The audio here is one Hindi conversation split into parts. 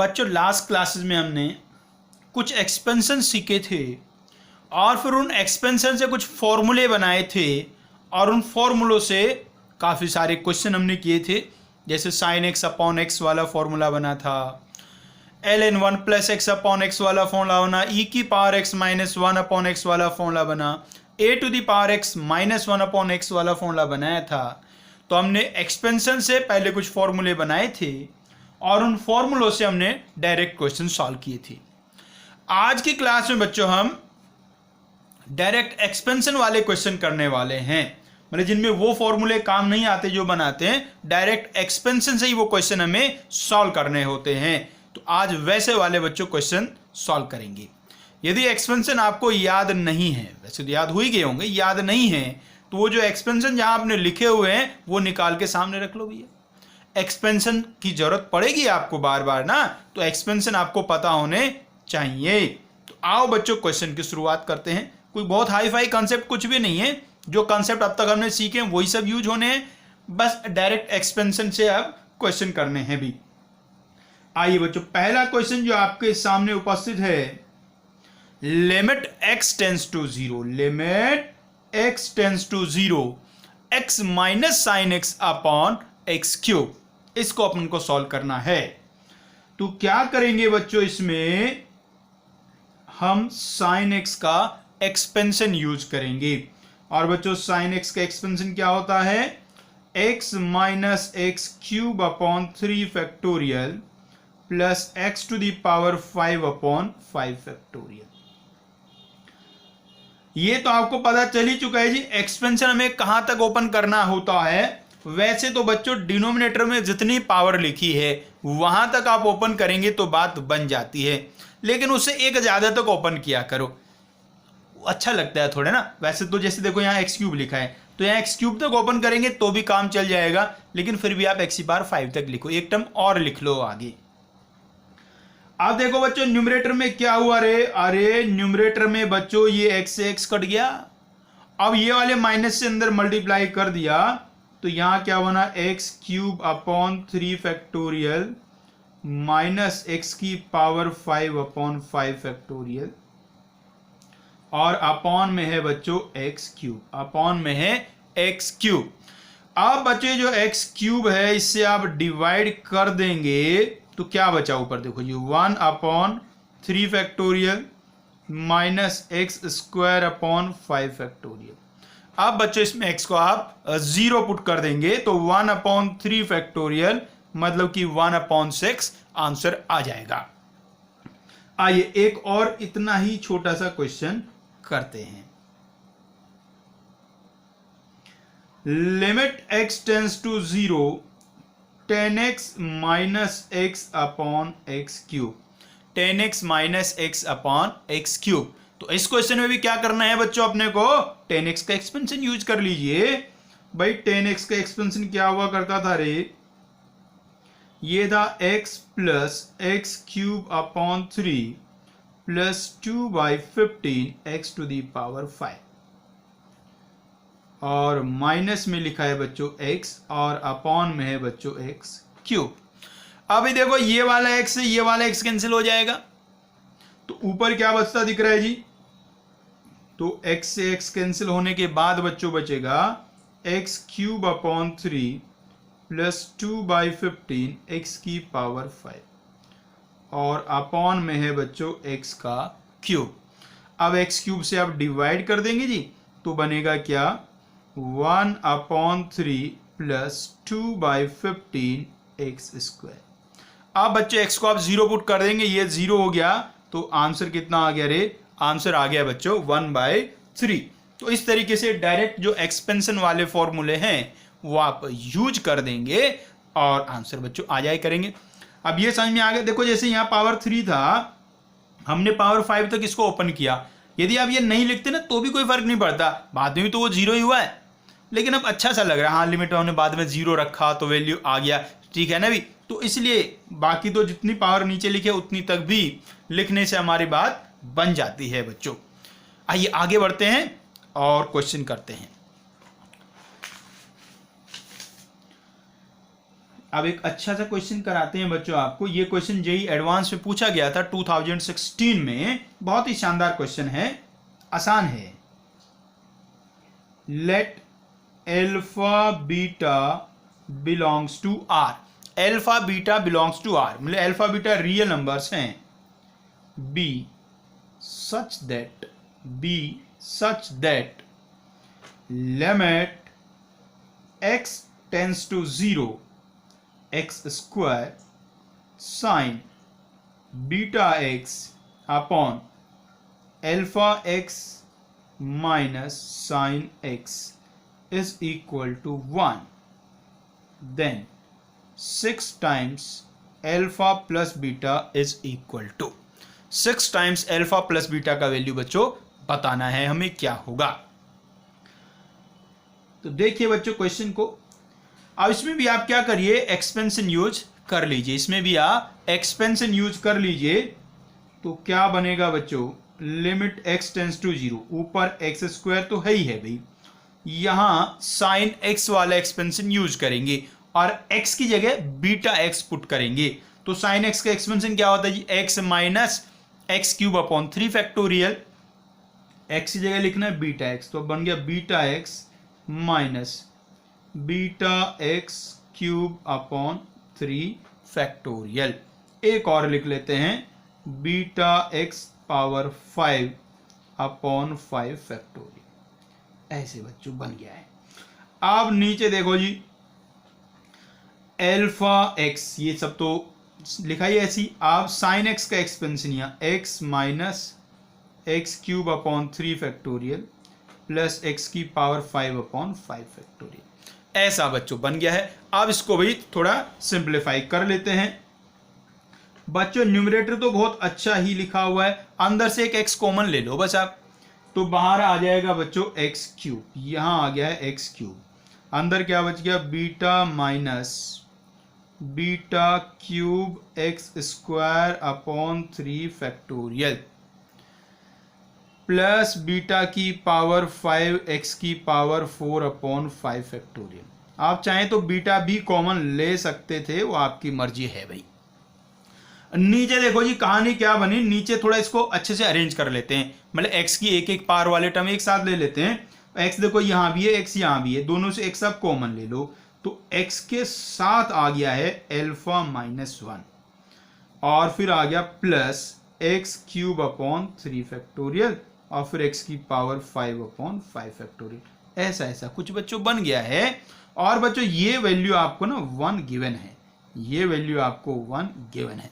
बच्चों लास्ट क्लासेस में हमने कुछ एक्सपेंशन सीखे थे और फिर उन एक्सपेंशन से कुछ फॉर्मूले बनाए थे और उन फॉर्मूलों से काफ़ी सारे क्वेश्चन हमने किए थे। जैसे साइन एक्स अपॉन एक्स वाला फॉर्मूला बना था, ln1 plus x upon x वाला फॉर्मूला बना, e की power x minus 1 upon x वाला फॉर्मूला बना, a to the power x minus 1 upon x वाला फॉर्मूला बनाया था। तो हमने एक्सपेंशन से पहले कुछ फॉर्मूले बनाए थे और उन फॉर्मूलों से हमने डायरेक्ट क्वेश्चन सॉल्व किए थे। आज की क्लास में बच्चों हम डायरेक्ट एक्सपेंशन वाले क्वेश्चन करने वाले हैं, मतलब जिनमें वो फॉर्मूले काम नहीं आते जो बनाते हैं, डायरेक्ट एक्सपेंशन से ही वो क्वेश्चन हमें सॉल्व करने होते हैं। तो आज वैसे वाले बच्चों क्वेश्चन सॉल्व करेंगे। यदि एक्सपेंशन आपको याद नहीं है, वैसे तो याद हो ही गए होंगे, याद नहीं है तो वो जो एक्सपेंशन जहां आपने लिखे हुए हैं वो निकाल के सामने रख लो भैया। एक्सपेंशन की जरूरत पड़ेगी आपको बार बार ना, तो एक्सपेंशन आपको पता होने चाहिए। तो आओ बच्चों क्वेश्चन की शुरुआत करते हैं। कोई बहुत हाई फाई कॉन्सेप्ट कुछ भी नहीं है, जो कॉन्सेप्ट अब तक हमने सीखे हैं वही सब यूज होने हैं, बस डायरेक्ट एक्सपेंशन से अब क्वेश्चन करने हैं भी। आइए बच्चों, पहला क्वेश्चन जो आपके सामने उपस्थित है, limit x tends to 0, limit x tends to 0 x minus sine x upon x cube, इसको अपन को सॉल्व करना है। तो क्या करेंगे बच्चों, इसमें हम साइन एक्स का एक्सपेंशन यूज करेंगे। और बच्चों साइन एक्स का एक्सपेंशन क्या होता है, x minus x cube upon 3 factorial plus x to the power 5 upon 5 factorial. ये तो आपको पता चल ही चुका है जी, एक्सपेंशन हमें कहां तक ओपन करना होता है। वैसे तो बच्चों डिनोमिनेटर में जितनी पावर लिखी है वहां तक आप ओपन करेंगे तो बात बन जाती है, लेकिन उससे एक ज्यादा तक ओपन किया करो, अच्छा लगता है थोड़ा ना। वैसे तो जैसे देखो यहाँ एक्स क्यूब लिखा है तो यहाँ एक्स क्यूब तक ओपन करेंगे तो भी काम चल जाएगा, लेकिन फिर भी आप एक्स की पावर 5 तक लिखो, एक टर्म और लिख लो आगे। अब देखो बच्चों न्यूमरेटर में क्या हुआ, अरे न्यूमरेटर में बच्चों ये एक्स से एक्स कट गया। अब ये वाले माइनस से अंदर मल्टीप्लाई कर दिया तो यहां क्या बना, x cube upon 3 factorial minus x की पावर 5 अपॉन 5 फैक्टोरियल, और अपॉन में है बच्चों एक्स क्यूब, अपॉन में है एक्स क्यूब। अब बच्चे जो एक्स क्यूब है इससे आप डिवाइड कर देंगे तो क्या बचा ऊपर देखो जी, 1 upon 3 factorial minus x square upon 5 factorial. अब बच्चों इसमें एक्स को आप 0 पुट कर देंगे तो 1 अपॉन 3 फैक्टोरियल मतलब कि 1 अपॉन 6 आंसर आ जाएगा। आइए एक और इतना ही छोटा सा क्वेश्चन करते हैं। Limit x tends to 0 10x minus x upon x cube, 10x minus x upon x cube. तो इस क्वेश्चन में भी क्या करना है बच्चों, अपने को 10x का एक्सपेंशन यूज कर लीजिए। भाई 10x का एक्सपेंशन क्या हुआ करता था रे, ये था x plus x cube upon 3 plus 2/15 x to the power 5, और माइनस में लिखा है बच्चों x और अपॉन में है बच्चों x क्यूब। अभी देखो ये वाला x से ये वाला x कैंसिल हो जाएगा तो ऊपर क्या बचता दिख रहा है जी, तो x से x कैंसिल होने के बाद बच्चों बचेगा x cube upon 3 plus 2/15 x की पावर 5, और अपॉन में है बच्चों x का क्यूब। अब x क्यूब से आप डिवाइड कर देंगे जी तो बनेगा क्या, 1 अपॉन 3 प्लस 2/15 एक्स स्क्वायर। अब बच्चों x को आप 0 पुट कर देंगे, ये 0 हो गया तो आंसर कितना आ गया रे, आंसर आ गया बच्चों 1/3। तो इस तरीके से डायरेक्ट जो एक्सपेंशन वाले फॉर्मूले हैं वो आप यूज कर देंगे और आंसर बच्चों आ जाए करेंगे। अब ये समझ में आ गया। देखो जैसे यहाँ पावर 3 था, हमने पावर 5 तक इसको ओपन किया, यदि आप ये नहीं लिखते ना तो भी कोई फर्क नहीं पड़ता, बाद में भी तो वो 0 ही हुआ है, लेकिन अब अच्छा सा लग रहा है। हाँ लिमिट हमने बाद में 0 रखा तो वैल्यू आ गया, ठीक है ना भी। तो इसलिए बाकी तो जितनी पावर नीचे लिखे उतनी तक भी लिखने से हमारी बात बन जाती है बच्चों। आइए आगे बढ़ते हैं और क्वेश्चन करते हैं। अब एक अच्छा सा क्वेश्चन कराते हैं बच्चों आपको। ये क्वेश्चन जेईई एडवांस में पूछा गया था 2016 में। बहुत ही शानदार क्वेश्चन है, आसान है। Let alpha beta belongs to R. Alpha beta belongs to R मतलब एल्फा बीटा रियल नंबर्स हैं। Be such that limit x tends to 0 x square sine beta x upon alpha x minus sine x is equal to 1, then 6 times alpha plus beta is equal to 6 times alpha plus beta का वैल्यू बच्चों बताना है हमें क्या होगा। तो देखिए बच्चों क्वेश्चन को। अब इसमें भी आप क्या करिए, एक्सपेंशन यूज कर लीजिए। इसमें भी आप एक्सपेंशन यूज कर लीजिए तो क्या बनेगा बच्चों, लिमिट x टेंस टू 0, ऊपर x स्क्वायर तो है ही है भाई, यहां साइन x वाला एक्सपेंशन यूज करेंगे और x की जगह बीटा x पुट करेंगे। तो साइन x का एक्सपेंशन क्या होता है जी, x minus x cube upon 3 factorial. x की जगह लिखना है बीटा x, तो बन गया beta x minus beta x cube upon 3 factorial. एक और लिख लेते हैं, beta x power 5 upon 5 factorial. ऐसे बच्चों बन गया है। अब नीचे देखो जी, एल्फा एक्स, ये सब तो लिखा ही ऐसी। आप साइन एक्स का एक्सपेंशन यहाँ x minus x cube upon 3 factorial plus x की पावर 5 अपॉन 5 फैक्टोरियल, ऐसा बच्चों बन गया है। अब इसको भी थोड़ा सिंप्लीफाई कर लेते हैं बच्चों। न्यूमरेटर तो बहुत अच्छा ही लिखा हुआ है, अंदर से एक एक्स कॉमन ले लो बस आप, तो बाहर आ जाएगा बच्चों एक्स क्यूब, यहां आ गया है एक्स क्यूब। अंदर क्या बच गया, beta minus beta cube x square upon 3 factorial plus beta की पावर 5 एक्स की पावर 4 अपॉन 5 फैक्टोरियल। आप चाहें तो बीटा भी कॉमन ले सकते थे, वो आपकी मर्जी है भाई। नीचे देखो जी कहानी क्या बनी, नीचे थोड़ा इसको अच्छे से अरेंज कर लेते हैं, मतलब x की एक एक पावर वाले टर्म एक साथ ले लेते हैं। x देखो यहां भी है, x यहां भी है, दोनों से x आप कॉमन ले लो, तो x के साथ आ गया है एल्फा माइनस 1 और फिर आ गया plus x cube upon 3 factorial और फिर x की पावर 5 अपॉन 5 फैक्टोरियल। ऐसा ऐसा कुछ बच्चों बन गया है। और बच्चों ये वैल्यू आपको ना 1 गिवन है, ये वैल्यू आपको 1 गिवन है।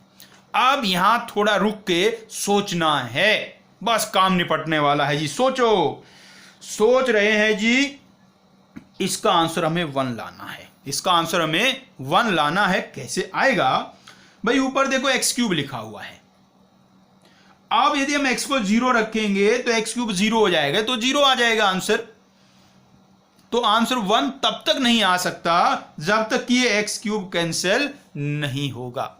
अब यहां थोड़ा रुक के सोचना है, बस काम निपटने वाला है जी। सोच रहे हैं जी, इसका आंसर हमें 1 लाना है, इसका आंसर हमें 1 लाना है। कैसे आएगा भाई, ऊपर देखो एक्स क्यूब लिखा हुआ है। अब यदि हम x को 0 रखेंगे तो x क्यूब 0 हो जाएगा, तो 0 आ जाएगा आंसर। तो आंसर 1 तब तक नहीं आ सकता जब तक कि ये x क्यूब कैंसिल नहीं होगा।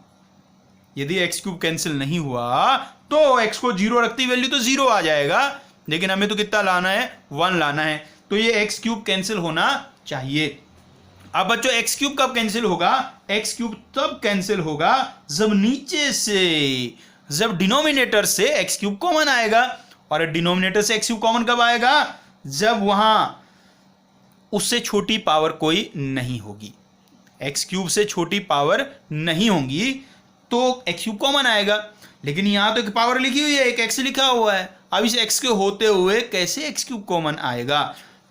यदि x क्यूब कैंसिल नहीं हुआ तो x को 0 रखती वैल्यू तो 0 आ जाएगा, लेकिन हमें तो कितना लाना है, 1 लाना है। तो ये x क्यूब कैंसिल होना चाहिए। अब बच्चों x क्यूब कब कैंसिल होगा, x क्यूब तब कैंसिल होगा जब नीचे से, जब डिनोमिनेटर से x क्यूब कॉमन आएगा। और डिनोमिनेटर से x क्यूब कॉमन कब आएगा, जब वहां उससे छोटी पावर कोई नहीं होगी, x क्यूब से छोटी पावर नहीं होगी तो x क्यूब कॉमन आएगा। लेकिन यहां तो एक पावर लिखी हुई है, एक x लिखा हुआ है। अब इस x के होते हुए कैसे x क्यूब कॉमन आएगा,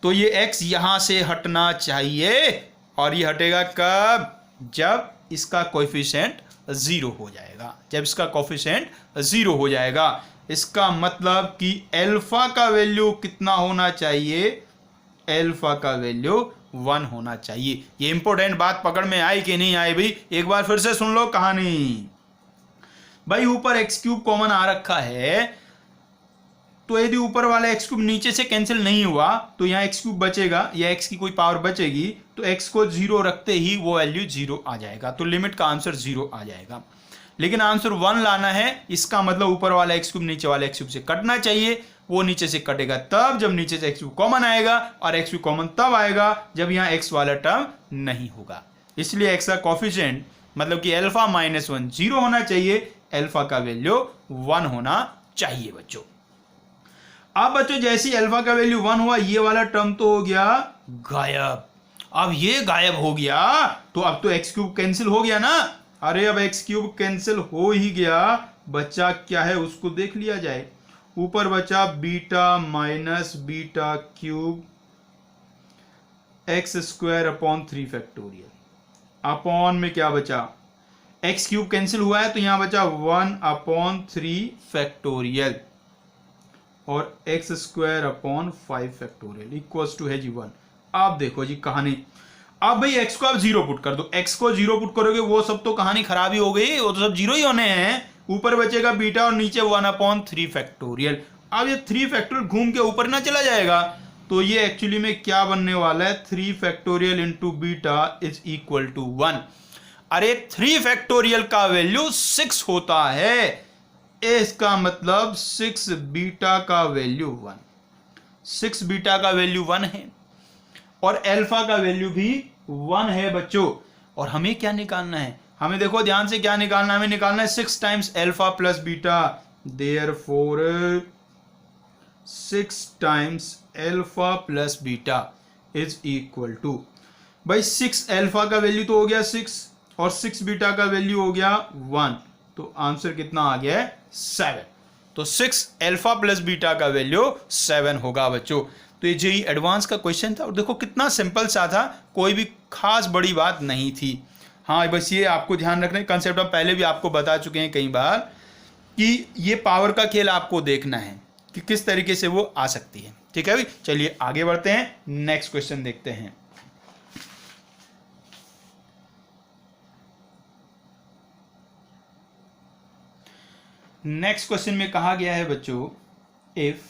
तो ये x यहां से हटना चाहिए। और ये हटेगा कब, जब इसका कोएफिशिएंट 0 हो जाएगा, जब इसका कोएफिशिएंट 0 हो जाएगा। इसका मतलब कि एल्फा का वैल्यू कितना होना चाहिए, एल्फा का वैल्यू 1 होना चाहिए। ये इंपॉर्टेंट बात पकड़ में आई कि नहीं आई भाई, एक बार फिर से सुन लो कहानी। भाई ऊपर एक्स क्यूब कॉमन आ रखा है, तो यदि ऊपर वाला एक्स क्यूब नीचे से कैंसिल नहीं हुआ तो यहाँ एक्स क्यूब बचेगा, या एक्स की कोई पावर बचेगी, तो एक्स को 0 रखते ही वो वैल्यू 0 आ जाएगा, तो लिमिट का आंसर 0 आ जाएगा। लेकिन आंसर 1 लाना है, इसका मतलब ऊपर वाला एक्स क्यूब नीचे वाले एक्स क्यूब से कटना चाहिए। वो नीचे से कटेगा तब जब नीचे से एक्स क्यूब कॉमन आएगा, और एक्स क्यूब कॉमन तब आएगा जब यहाँ एक्स वाला टर्म नहीं होगा। इसलिए एक्स का कॉफिशिएंट मतलब कि अल्फा -1 0 होना चाहिए, अल्फा का वैल्यू 1 होना चाहिए बच्चों। अब बच्चों जैसे ही अल्फा का वैल्यू 1 हुआ, ये वाला टर्म तो हो गया गायब। अब ये गायब हो गया तो अब तो एक्स क्यूब कैंसिल हो गया ना। अरे अब एक्स क्यूब कैंसिल हो ही गया, बच्चा क्या है उसको देख लिया जाए। ऊपर बचा beta minus beta cube x square upon 3 factorial. Upon में क्या बचा, एक्स क्यूब कैंसिल हुआ है तो यहां बचा 1 अपॉन 3 फैक्टोरियल और x square upon 5 factorial equals to है जी 1। आप देखो जी कहानी, अब भाई एक्स को आप जीरो पुट कर दो, एक्स को जीरो पुट करोगे वो सब तो कहानी खराब ही हो गई, वो तो सब जीरो ही होने हैं। ऊपर बचेगा बीटा और नीचे 1 अपॉन 3 फैक्टोरियल। अब ये 3 फैक्टोरियल घूम के ऊपर ना चला जाएगा, तो ये एक्चुअली में क्या बनने वाला है, 3 factorial into beta is equal to 1। अरे 3 फैक्टोरियल का वैल्यू 6 होता है, इसका मतलब 6 बीटा का वैल्यू 1, 6 बीटा का वैल्यू 1 है और अल्फा का वैल्यू भी 1 है बच्चों। और हमें क्या निकालना है, हमें देखो ध्यान से क्या निकालना है, हमें निकालना है 6 times alpha plus beta, therefore 6 times alpha plus beta is equal to, भाई 6 अल्फा का वैल्यू तो हो गया 6 और 6 बीटा का वैल्यू हो गया 1, तो आंसर कितना आ गया है 7। तो 6 अल्फा प्लस बीटा का वैल्यू 7 होगा बच्चों। तो ये जेईई एडवांस का क्वेश्चन था और देखो कितना सिंपल सा था, कोई भी खास बड़ी बात नहीं थी। हाँ बस ये आपको ध्यान रखना है, कंसेप्ट हम पहले भी आपको बता चुके हैं कई बार कि ये पावर का खेल आपको देखना है कि किस तरीके से वो आ सकती है। ठीक है भाई, चलिए आगे बढ़ते हैं, नेक्स्ट क्वेश्चन देखते हैं। नेक्स्ट क्वेश्चन में कहा गया है बच्चों, if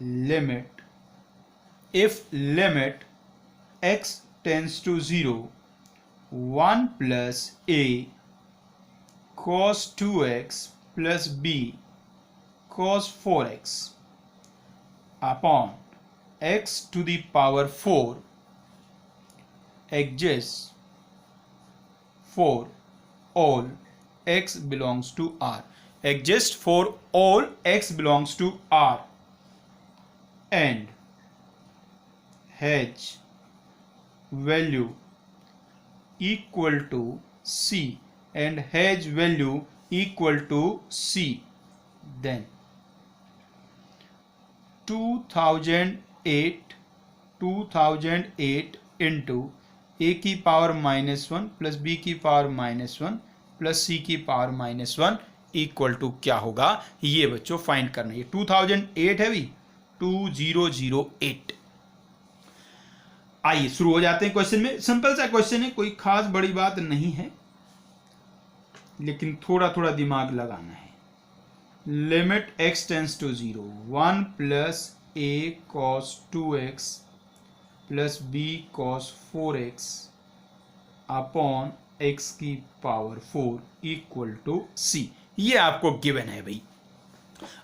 limit x tends to 0 1 plus a cos 2x plus b cos 4x upon x to the power 4 exists for all x belongs to R, exists for all x belongs to R and h value equal to c and h value equal to c, then 2008 into a की पावर -1 प्लस b की पावर -1 प्लस c की पावर -1 इक्वल टू क्या होगा, ये बच्चों फाइंड करना है। 2008 है भी 2008। आइए शुरू हो जाते हैं क्वेश्चन में। सिंपल सा क्वेश्चन है, कोई खास बड़ी बात नहीं है, लेकिन थोड़ा थोड़ा दिमाग लगाना है। Limit x tends to 0 1 plus a cos 2x plus b cos 4x upon x की पावर 4 इक्वल टू c, ये आपको गिवन है भाई।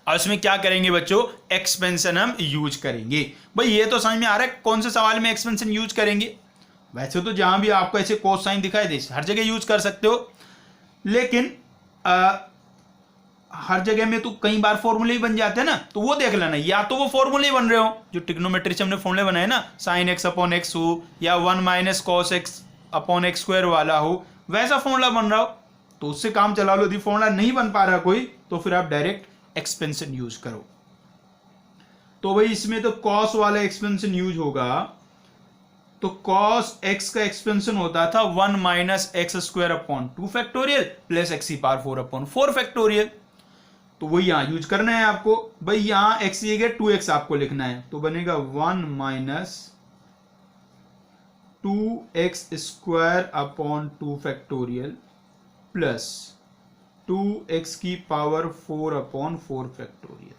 और इसमें क्या करेंगे बच्चों, एक्सपेंशन हम यूज करेंगे। भाई ये तो समझ में आ रहा है कौन से सवाल में एक्सपेंशन यूज करेंगे। वैसे तो जहां भी आपको ऐसे कोस साइन दिखाई दे हर जगह यूज कर सकते हो, लेकिन हर जगह में तो कई बार फॉर्मूले ही बन जाते हैं ना, तो वो देख लेना, या तो वो फॉर्मूले ही बन रहे हो जो ट्रिग्नोमेट्री से हमने फॉर्मूले बनाए ना, साइन एक्स अपॉन एक्स हो या 1 minus cos x upon x square वाला हो, वैसा फॉर्मूला बन रहा हो तो उससे काम चला लो। यदि फॉर्मूला नहीं बन पा रहा कोई तो फिर आप डायरेक्ट एक्सपेंशन यूज करो। तो भाई इसमें तो कॉस वाला एक्सपेंशन यूज होगा, तो कॉस एक्स का एक्सपेंशन होता था 1 minus x square upon 2 factorial plus x की पावर 4 अपॉन 4 फैक्टोरियल, तो वही यहां यूज करना है आपको। भाई यहां एक्स की जगह 2x आपको लिखना है, तो बनेगा 1 minus 2x square upon 2 factorial plus 2x की पावर 4 अपॉन 4 फैक्टोरियल।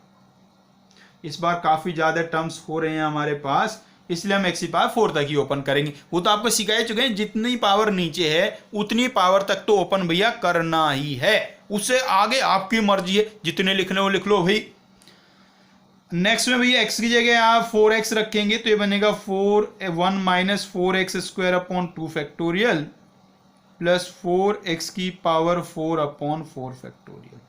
इस बार काफी ज्यादा टर्म्स हो रहे हैं हमारे पास, इसलिए हम x की पावर 4 तक ही ओपन करेंगे। वो तो आपको सिखाए चुके हैं, जितनी पावर नीचे है उतनी पावर तक तो ओपन भैया करना ही है, उससे आगे आपकी मर्जी है, जितने लिखने हो लिख लो भाई। नेक्स्ट में भैया x की जगह आप 4x रखेंगे तो ये बनेगा 1 minus 4x square upon 2 factorial plus 4x की पावर 4 अपॉन 4 फैक्टोरियल।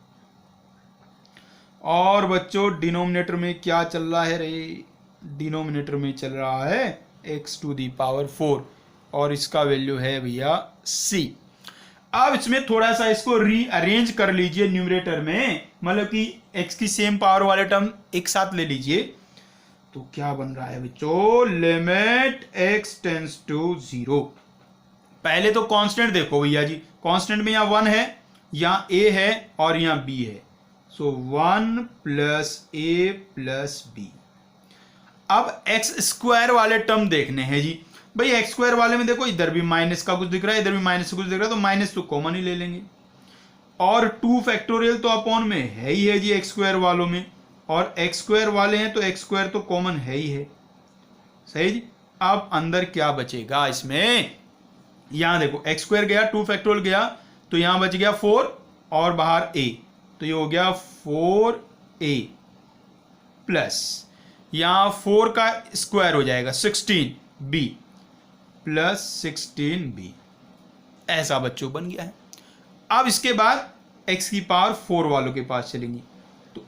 और बच्चों डिनोमिनेटर में क्या चल रहा है रे? डिनोमिनेटर में चल रहा है x टू दी पावर 4 और इसका वैल्यू है भैया c। अब इसमें थोड़ा सा इसको रीअरेंज कर लीजिए न्यूमरेटर में, मतलब कि x की सेम पावर वाले टर्म एक साथ ले लीजिए। तो क्या बन रहा है बच्चों? Limit x tends to 0। पहले तो कांस्टेंट देखो भैया जी, कांस्टेंट में यहाँ 1 है, यहाँ a है और यहाँ b है। सो 1 प्लस a प्लस b। अब x स्क्वायर वाले टर्म देखने हैं जी। भाई एक्स स्क्वायर वाले में देखो इधर भी माइनस का कुछ दिख रहा है, इधर भी माइनस का कुछ दिख रहा है, तो माइनस तो कॉमन ही ले लेंगे। और 2 फैक्टोरियल तो अपॉन में है ही है जी एक्स स्क्वायर वालों में, और एक्स स्क्वायर वाले हैं तो एक्स स्क्वायर तो कॉमन है ही है। सही जी। अब अंदर क्या बचेगा इसमें? यहां देखो एक्स स्क्वायर गया, 2 फैक्टोरियल गया, तो यहां बच गया 4 और बाहर a, तो ये हो गया 4a प्लस यहां 4 का स्क्वायर हो जाएगा 16b प्लस 16b। ऐसा बच्चों बन गया है। अब इसके बाद x की पावर 4 वालों के पास चलेंगे, तो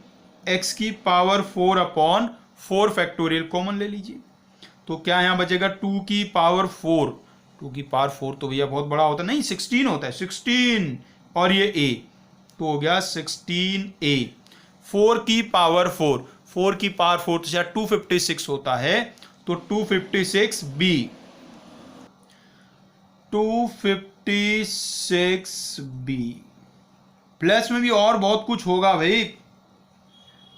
x की पावर 4 अपॉन 4 फैक्टोरियल कॉमन ले लीजिए, तो क्या यहां बचेगा 2 की पावर 4। 2 की पावर 4 तो भैया बहुत बड़ा होता है, नहीं 16 होता है, 16 और ये a, तो हो गया 16a। 4 की पावर 4, 4 की पावर 4 तो शायद 256 होता है, तो 256b, 256b। प्लस में भी और बहुत कुछ होगा भाई,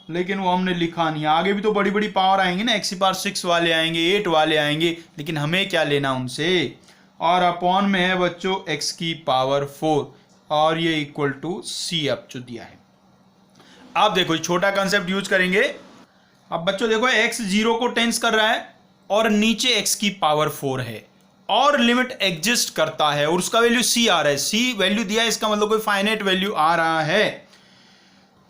लेकिन वो हमने लिखा नहीं। आगे भी तो बड़ी बड़ी पावर आएंगे ना, x की पावर 6 वाले आएंगे, 8 वाले आएंगे, लेकिन हमें क्या लेना उनसे। और अपॉन में है बच्चों x की पावर 4 और ये इक्वल टू c अब जो दिया है। अब देखो छोटा कंसेप्ट यूज करेंगे। अब बच्चों देखो x 0 को टेंस कर रहा है और नीचे x की पावर 4 है और लिमिट एग्जिस्ट करता है और उसका वैल्यू c आ रहा है। c वैल्यू दिया है, इसका मतलब कोई फाइनाइट वैल्यू आ रहा है।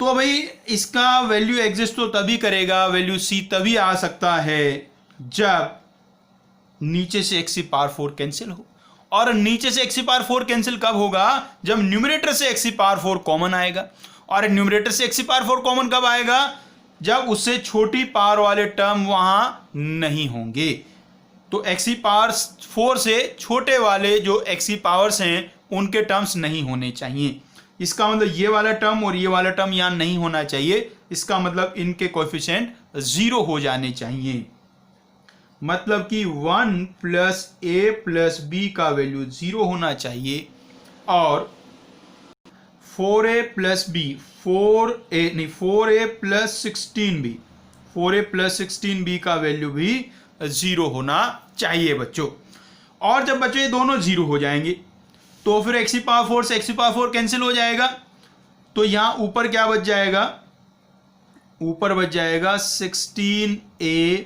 तो भाई इसका वैल्यू एग्जिस्ट तो तभी करेगा, वैल्यू c तभी आ सकता है जब नीचे से x की पावर 4 कैंसिल हो। और नीचे से x की पावर 4 कैंसिल कब होगा? जब न्यूमरेटर से x की पावर 4 कॉमन आएगा। और न्यूमरेटर से x की पावर 4 कॉमन कब आएगा? जब उससे छोटी पावर वाले टर्म वहां नहीं होंगे। तो x की पावर 4 से छोटे वाले जो x की पावर्स हैं उनके टर्म्स नहीं होने चाहिए। इसका मतलब ये वाला टर्म और ये वाला टर्म यहां नहीं होना चाहिए। इसका मतलब इनके कोएफिशिएंट 0 हो जाने चाहिए। मतलब कि 1 प्लस a प्लस b का वैल्यू 0 होना चाहिए और 4a plus b 4a plus 16b 4a plus 16b का वैल्यू भी 0 होना चाहिए बच्चों। और जब बच्चों ये दोनों 0 हो जाएंगे तो फिर x की पावर 4 से x की पावर 4 कैंसिल हो जाएगा। तो यहां ऊपर क्या बच जाएगा? ऊपर बच जाएगा 16a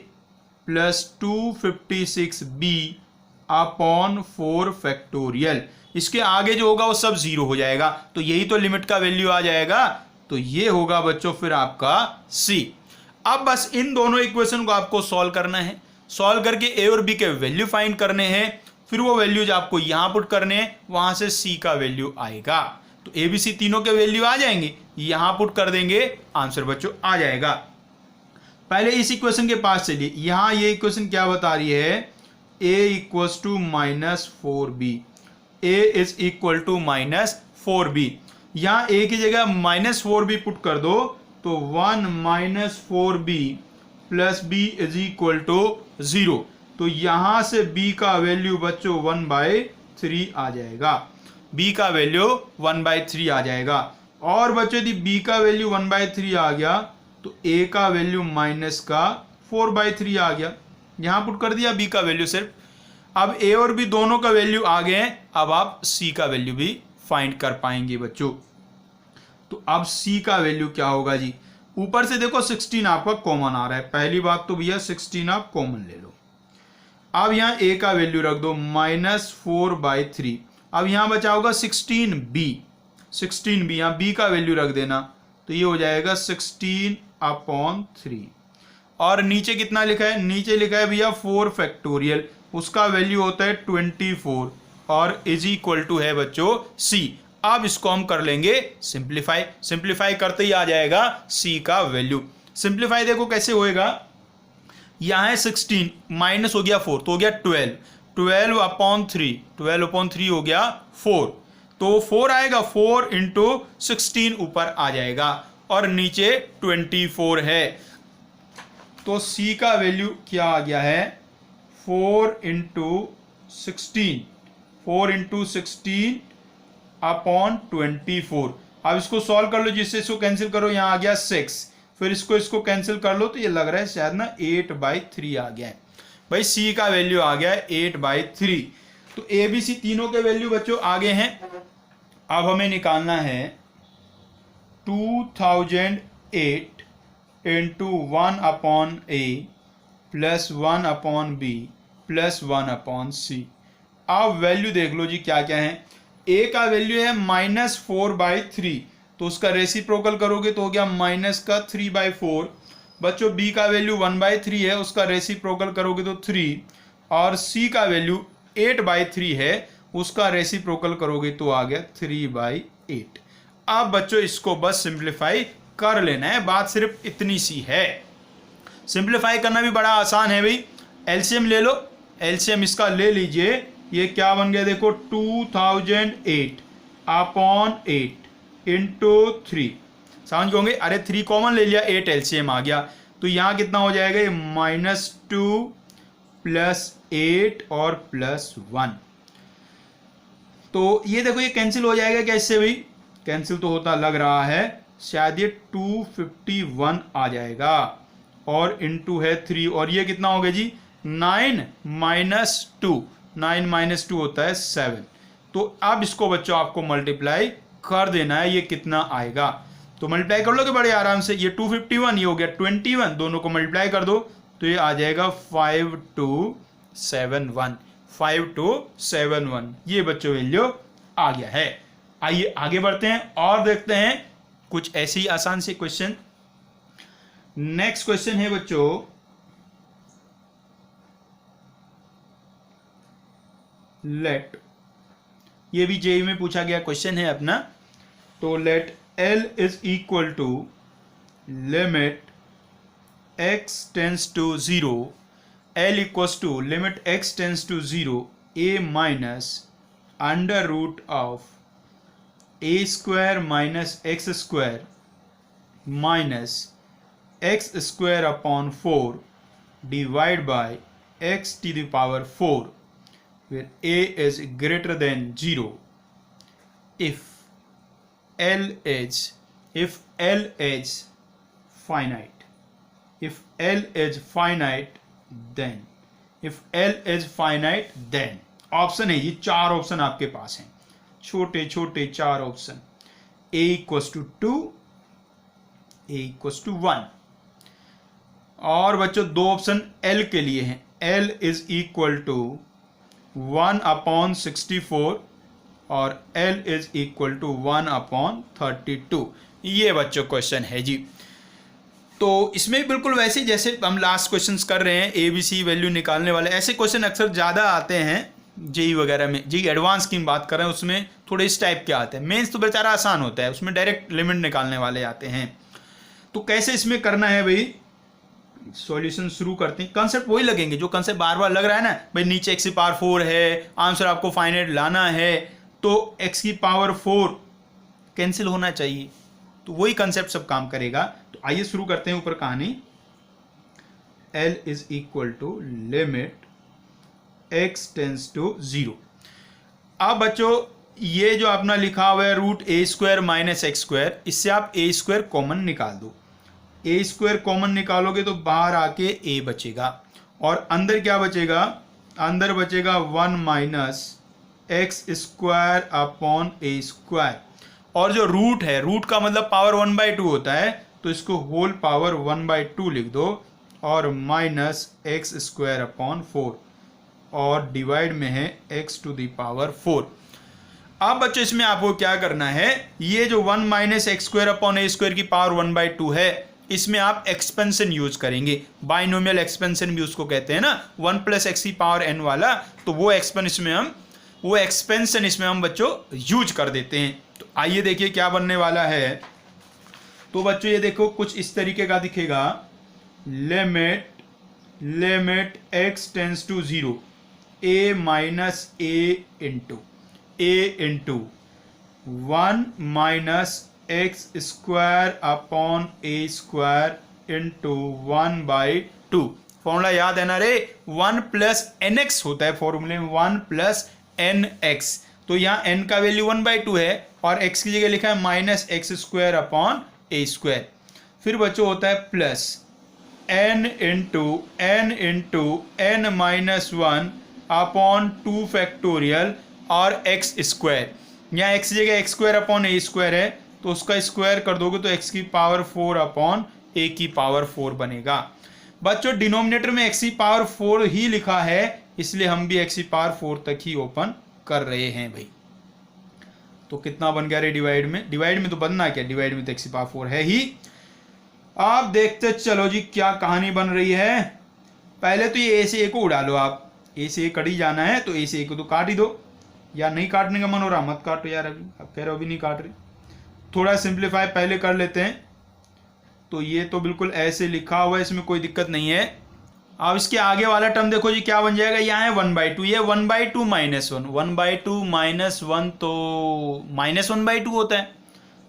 plus 256b upon 4 factorial. इसके आगे जो होगा वो सब 0 हो जाएगा, तो यही तो लिमिट का वैल्यू आ जाएगा। तो ये होगा बच्चों फिर आपका c। अब बस इन दोनों इक्वेशन को आपको सॉल्व करना है। सॉल्व करके a और b के वैल्यू फाइंड करने हैं, फिर वो वैल्यूज आपको यहां पुट करने हैं, वहां से c का वैल्यू आएगा। तो a b c तीनों के वैल्यू आ जाएंगे, यहां पुट कर देंगे, आंसर बच्चों आ जाएगा। पहले इस इक्वेशन के पास चलिए। यहां ये इक्वेशन क्या बता रही है? a equals to minus 4b, a is equal to minus 4b। यहां a की जगह माइनस 4b पुट कर दो तो 1 minus 4b plus b is equal to 0। तो यहां से b का वैल्यू बच्चों 1/3 आ जाएगा। b का वैल्यू 1/3 आ जाएगा। और बच्चों यदि b का वैल्यू 1/3 आ गया तो a का वैल्यू माइनस का 4/3 आ गया। यहां पुट कर दिया b का वैल्यू सिर्फ। अब a और b दोनों का वैल्यू आ गए हैं, अब आप c का वैल्यू भी फाइंड कर पाएंगे बच्चों। तो अब c का वैल्यू क्या होगा जी? ऊपर से देखो 16 आपका कॉमन आ रहा है। पहली बात तो भैया 16 आप कॉमन ले लो। अब यहां a का वैल्यू रख दो -4/3। अब यहां बचा होगा 16b, 16b, यहां b का वैल्यू रख देना, तो ये हो जाएगा 16/3। और नीचे कितना लिखा है, नीचे लिखा है भैया 4 फैक्टोरियल, उसका वैल्यू होता है 24 और इज इक्वल टू है बच्चों c। अब इसको हम कर लेंगे सिंप्लीफाई, सिंप्लीफाई करते ही आ जाएगा c का वैल्यू। सिंप्लीफाई देखो कैसे होएगा, यहाँ है 16 माइनस हो गया 4 तो हो गया 12 अपॉन 3, 12/3 हो गया 4, तो 4 आएगा, 4 इंटू 16 ऊपर आ जाएगा और नीचे 24 है, तो c का वैल्यू क्या आ गया है 4 इंटू 16, 4 इंटू 16 अपॉन 24। अब इसको सॉल्व कर लो, जिससे इसको कैंसिल करो, यहाँ आ गया 6, फिर इसको कैंसिल कर लो तो ये लग रहा है शायद ना 8/3 आ गया है। भाई c का वैल्यू आ गया है 8/3। तो ए बी सी तीनों के वैल्यू बच्चों आगे हैं। अब हमें निकालना है 2008 into 1/a plus 1/b plus 1/c। अब वैल्यू देख लो जी क्या क्या है। a का वैल्यू है -4/3, तो उसका रेसिप्रोकल करोगे तो हो गया माइनस का 3/4। बच्चों b का वैल्यू 1/3 है, उसका रेसिप्रोकल करोगे तो 3, और c का वैल्यू 8/3 है, उसका रेसिप्रोकल करोगे तो आ गया 3/8। अब बच्चों इसको बस सिंप्लीफाई कर लेना है, बात सिर्फ इतनी सी है। सिंप्लीफाई करना भी बड़ा आसान है भाई, एलसीएम ले लो, एलसीएम इसका ले लीजिए, ये क्या बन गया देखो 2008 अपॉन 8 इंटू 3, समझ गए होंगे। अरे 3 कॉमन ले लिया, 8 एलसीएम आ गया, तो यहाँ कितना हो जाएगा ये -2 प्लस 8 और प्लस 1, तो ये देखो ये कैंसिल हो जाएगा क्या इससे भाई, कैंसिल तो होता लग रहा है, शायद ये 251 आ जाएगा और इंटू है 3, और ये कितना हो गया जी 9 - 2, 9 - 2 होता है 7। तो अब इसको बच्चों आपको मल्टीप्लाई कर देना है, ये कितना आएगा, तो मल्टीप्लाई कर लोगे बड़े आराम से, ये 251 ये हो गया 21, दोनों को मल्टीप्लाई कर दो तो ये आ जाएगा 5271, 5271, ये बच्चों वैल्यू आ गया है। आइए आगे बढ़ते हैं और देखते हैं कुछ ऐसे ही आसान से क्वेश्चन। नेक्स्ट क्वेश्चन है बच्चों, लेट, ये भी जेईई में पूछा गया क्वेश्चन है अपना, तो let L is equal to limit x tends to 0, L equals to limit x tends to 0 a minus under root of a square minus x square minus x square upon 4 divide by x to the power 4 where a is greater than 0 if L is finite, if L is finite then option है ये, 4 ऑप्शन आपके पास हैं, छोटे छोटे 4 option, a equals to 2, a equals to 1, और बच्चों 2 ऑप्शन L के लिए हैं, L इज इक्वल टू 1/64 और L इज इक्वल टू 1/32। ये बच्चों क्वेश्चन है जी। तो इसमें बिल्कुल वैसे जैसे हम लास्ट क्वेश्चंस कर रहे हैं, ABC वैल्यू निकालने वाले, ऐसे क्वेश्चन अक्सर ज़्यादा आते हैं जेईई वगैरह में। जेईई एडवांस की बात कर रहे हैं, उसमें थोड़े इस टाइप के आते हैं। मेंस तो बेचारा आसान होता है, उसमें डायरेक्ट लिमिट निकालने वाले आते हैं। तो कैसे इसमें करना है भाई, सॉल्यूशन शुरू करते हैं। कंसेप्ट वही लगेंगे जो कंसेप्ट बार बार लग रहा है ना भाई, नीचे x की पावर 4 है, आंसर आपको फाइनाइट लाना है, तो x की पावर 4 कैंसिल होना चाहिए, तो वही कंसेप्ट सब काम करेगा। तो आइए शुरू करते हैं ऊपर कहानी। L is equal to limit x tends to 0। अब बच्चों ये जो अपना लिखा हुआ है √a² माइनस x², इससे आप a² कॉमन निकाल दो, a² कॉमन निकालोगे तो बाहर आके a बचेगा, और अंदर क्या बचेगा, अंदर बचेगा 1 माइनस x² अपॉन a², और जो रूट है, रूट का मतलब पावर 1/2 होता है, तो इसको होल पावर 1/2 लिख दो, और माइनस x² अपॉन 4, और डिवाइड में है x टू दी पावर 4। अब बच्चों इसमें आपको क्या करना है, ये जो 1 माइनस x² अपॉन a² की पावर 1/2 है, इसमें आप एक्सपेंशन यूज करेंगे, बाइनोमियल एक्सपेंशन भी उसको कहते हैं ना, 1 + x की पावर n वाला, तो वो एक्सपेंशन इसमें हम बच्चों यूज कर देते हैं। तो आइए देखिए क्या बनने वाला है। तो बच्चों ये देखो कुछ इस तरीके का दिखेगा, limit x tends to 0 a minus a into 1 minus x square upon a square into 1/2। Formula याद है ना रे, 1 + nx होता है फॉर्मूले में, 1 + nx। तो यहाँ n का वैल्यू 1/2 है और x की जगह लिखा है -x² अपॉन ए स्क्वायर। फिर बच्चों होता है plus n into n minus 1 upon 2 factorial और x²। यहाँ x की जगह x² अपॉन ए स्क्वायर है, तो उसका स्क्वायर कर दोगे तो x की पावर 4 अपॉन a की पावर 4 बनेगा। बच्चों डिनोमिनेटर में x की पावर 4 ही लिखा है, इसलिए हम भी x की पावर 4 तक ही ओपन कर रहे हैं भाई। तो कितना बन गया रे डिवाइड में तो बनना क्या, डिवाइड में तो x की पावर 4 है ही। आप देखते चलो जी क्या कहानी बन रही है। पहले तो ये a से a को उड़ा लो, आप a से a कट ही जाना है, तो a से a को तो काट ही दो, या नहीं काटने का मन हो रहा मत काटो यार, अभी आप कह रहे हो अभी नहीं काट रहे। थोड़ा सिंप्लीफाई पहले कर लेते हैं। तो ये तो बिल्कुल ऐसे लिखा हुआ है, इसमें कोई दिक्कत नहीं है। अब इसके आगे वाला टर्म देखो जी क्या बन जाएगा, यहाँ है 1/2, ये 1/2 माइनस 1, 1/2 माइनस 1 तो -1/2 होता है,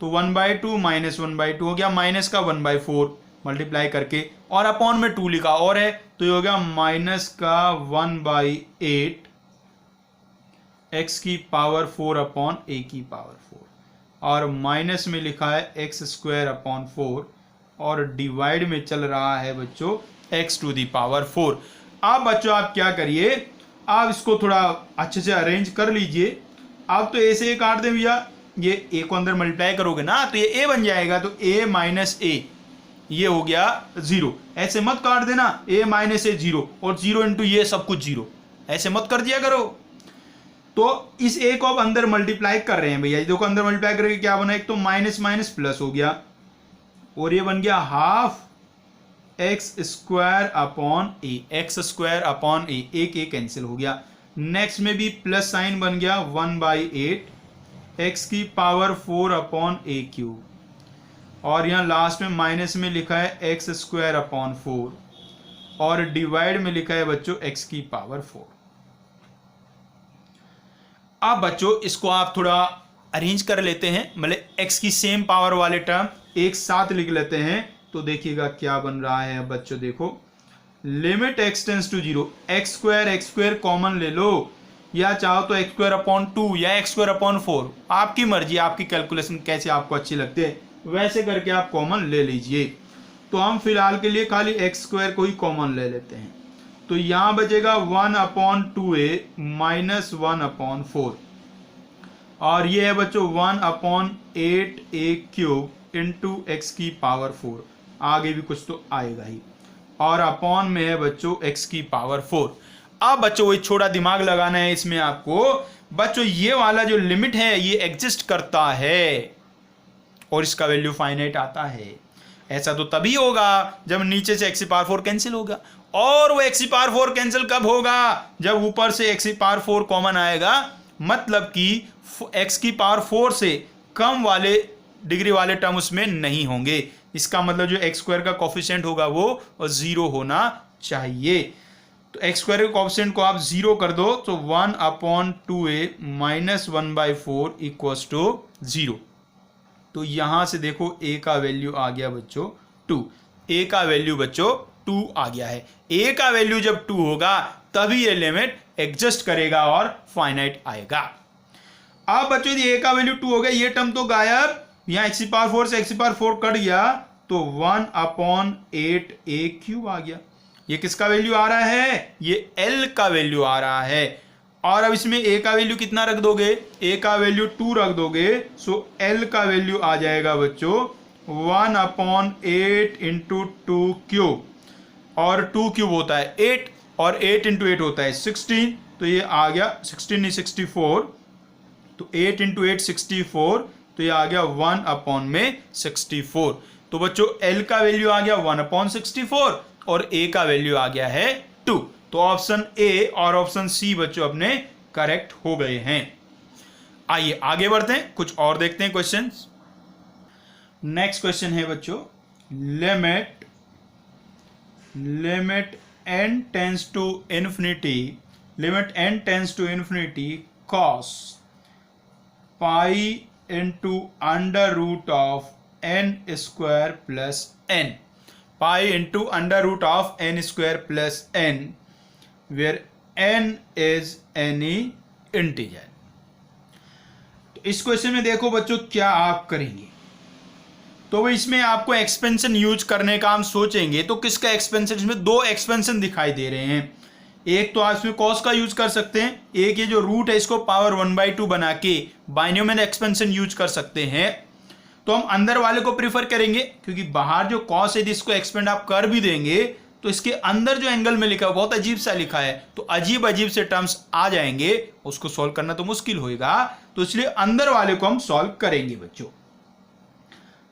तो 1/2 माइनस 1/2 हो गया, माइनस का 1/4 मल्टीप्लाई करके और अपॉन में 2 लिखा और है, तो ये हो गया माइनस का 1/8 x की पावर 4 अपॉन a की पावर 4, और माइनस में लिखा है x² अपॉन 4 और डिवाइड में चल रहा है बच्चों x टू दी पावर 4। अब बच्चों आप क्या करिए, आप इसको थोड़ा अच्छे से अरेंज कर लीजिए। आप तो a से a काट दें भैया, ये a को अंदर मल्टीप्लाई करोगे ना तो ये a बन जाएगा, तो a माइनस a ये हो गया 0। ऐसे मत काट देना, a माइनस a 0 और 0 इंटू ये सब कुछ 0, ऐसे मत कर दिया करो। तो इस a को अब अंदर मल्टीप्लाई कर रहे हैं भैया, देखो अंदर मल्टीप्लाई करके क्या बना, एक तो माइनस माइनस प्लस हो गया और ये बन गया half x² upon a, x² upon a, एक a कैंसिल हो गया। नेक्स्ट में भी प्लस साइन बन गया 1/8 x की पावर 4 अपॉन a क्यूब, और यहाँ लास्ट में माइनस में लिखा है x² अपॉन 4 और डिवाइड में लिखा है बच्चों x की पावर 4। अब बच्चों इसको आप थोड़ा अरेंज कर लेते हैं, मतलब x की सेम पावर वाले टर्म एक साथ लिख लेते हैं, तो देखिएगा क्या बन रहा है बच्चों। देखो limit x tends to 0, x² common ले लो, या चाहो तो x² अपॉन 2 या x² अपॉन 4, आपकी मर्जी, आपकी कैलकुलेशन कैसे आपको अच्छी लगती है वैसे करके आप कॉमन ले लीजिए। तो हम फिलहाल के लिए खाली x² को ही कॉमन ले लेते हैं, तो यहां बचेगा 1/2a माइनस 1/4, और ये है बच्चों 1/8a क्यूब इंटू x की पावर 4, आगे भी कुछ तो आएगा ही, और अपॉन में है बच्चों x की पावर 4। अब बच्चों वही छोटा दिमाग लगाना है इसमें आपको। बच्चों ये वाला जो लिमिट है ये एग्जिस्ट करता है और इसका वैल्यू फाइनाइट आता है। ऐसा तो तभी होगा जब नीचे से x की पावर 4 कैंसिल होगा, और वो x की पावर 4 कैंसिल कब होगा, जब ऊपर से x की पावर 4 कॉमन आएगा, मतलब कि x की पावर 4 से कम वाले डिग्री वाले टर्म उसमें नहीं होंगे। इसका मतलब जो x² का कोफिशिएंट होगा वो 0 होना चाहिए। तो x² के कोफिशिएंट को आप 0 कर दो तो 1/2a माइनस 1/4 इक्वल्स टू 0। तो यहां से देखो a का वैल्यू आ गया बच्चों 2, a का वैल्यू बच्चों 2 आ गया है। a का वैल्यू जब 2 होगा तभी ये लिमिट एग्जिस्ट करेगा और फाइनाइट आएगा। अब बच्चों यदि a का वैल्यू 2 हो गया, ये टर्म तो गायब, यहाँ x की पावर 4 से x की पावर 4 कट गया, तो 1/8a क्यूब आ गया। ये किसका वैल्यू आ रहा है, ये l का वैल्यू आ रहा है। और अब इसमें a का वैल्यू कितना रख दोगे, a का वैल्यू 2 रख दोगे, सो l का वैल्यू आ जाएगा बच्चों 1/8 इंटू 2 क्यूब, और 2 क्यूब होता है 8 और 8 इंटू 8 होता है 16, तो ये आ गया 16 नहीं 64, तो 8 इंटू 8 64, तो ये आ गया 1/64। तो बच्चों L का वैल्यू आ गया 1/64 और A का वैल्यू आ गया है 2। तो ऑप्शन ए और ऑप्शन सी बच्चों अपने करेक्ट हो गए हैं। आइए आगे बढ़ते हैं, कुछ और देखते हैं क्वेश्चन। नेक्स्ट क्वेश्चन है बच्चों, limit n tends to infinity cos pi into under root of n square plus n, pi into under root of n square plus n, where n is any integer. तो इस क्वेश्चन में देखो बच्चों क्या आप करेंगे, तो इसमें आपको एक्सपेंशन यूज करने का हम सोचेंगे। तो किसका एक्सपेंशन, इसमें दो एक्सपेंशन दिखाई दे रहे हैं। एक तो आप इसमें कॉस का यूज कर सकते हैं, एक ये जो रूट है इसको पावर 1/2 बना के बाइनोमियल एक्सपेंशन यूज कर सकते हैं। तो हम अंदर वाले को प्रीफर करेंगे, क्योंकि बाहर जो कॉस है इसको एक्सपेंड आप कर भी देंगे तो इसके अंदर जो एंगल में लिखा है बहुत अजीब सा लिखा है, तो अजीब अजीब से टर्म्स आ जाएंगे, उसको सॉल्व करना तो मुश्किल होगा। तो इसलिए अंदर वाले को हम सॉल्व करेंगे।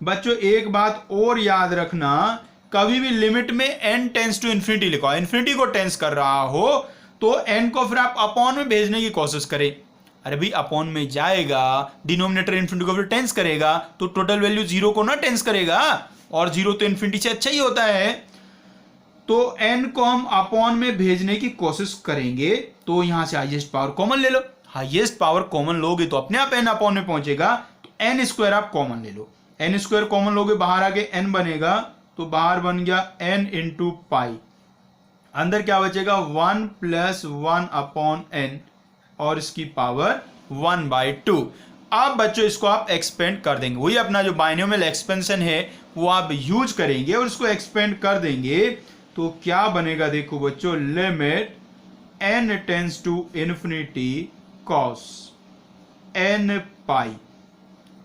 बच्चों एक बात और याद रखना, कभी भी लिमिट में n टेंस टू इन्फिनिटी लिखा, इन्फिनिटी को टेंस कर रहा हो तो n को फिर आप अपॉन में भेजने की कोशिश करें। अरे भाई अपॉन में जाएगा, डिनोमिनेटर इन्फिनिटी को फिर टेंस करेगा तो टोटल वैल्यू 0 को ना टेंस करेगा, और 0 तो इन्फिनिटी से अच्छा ही होता है। तो n को हम अपॉन में भेजने की कोशिश करेंगे। तो यहां से हाईएस्ट पावर कॉमन ले लो, हाईएस्ट पावर कॉमन लोगे तो अपने आप n अपॉन में पहुंचेगा। तो n स्क्वायर आप कॉमन ले लो, n स्क्वायर कॉमन लोगे बाहर आके n बनेगा, तो बाहर बन गया n इंटू पाई, अंदर क्या बचेगा 1 प्लस 1 अपॉन n और इसकी पावर 1/2। अब बच्चों इसको आप एक्सपेंड कर देंगे, वही अपना जो बाइनोमियल एक्सपेंशन है वो आप यूज करेंगे और इसको एक्सपेंड कर देंगे। तो क्या बनेगा देखो बच्चों, limit n tends to infinity cos n pi,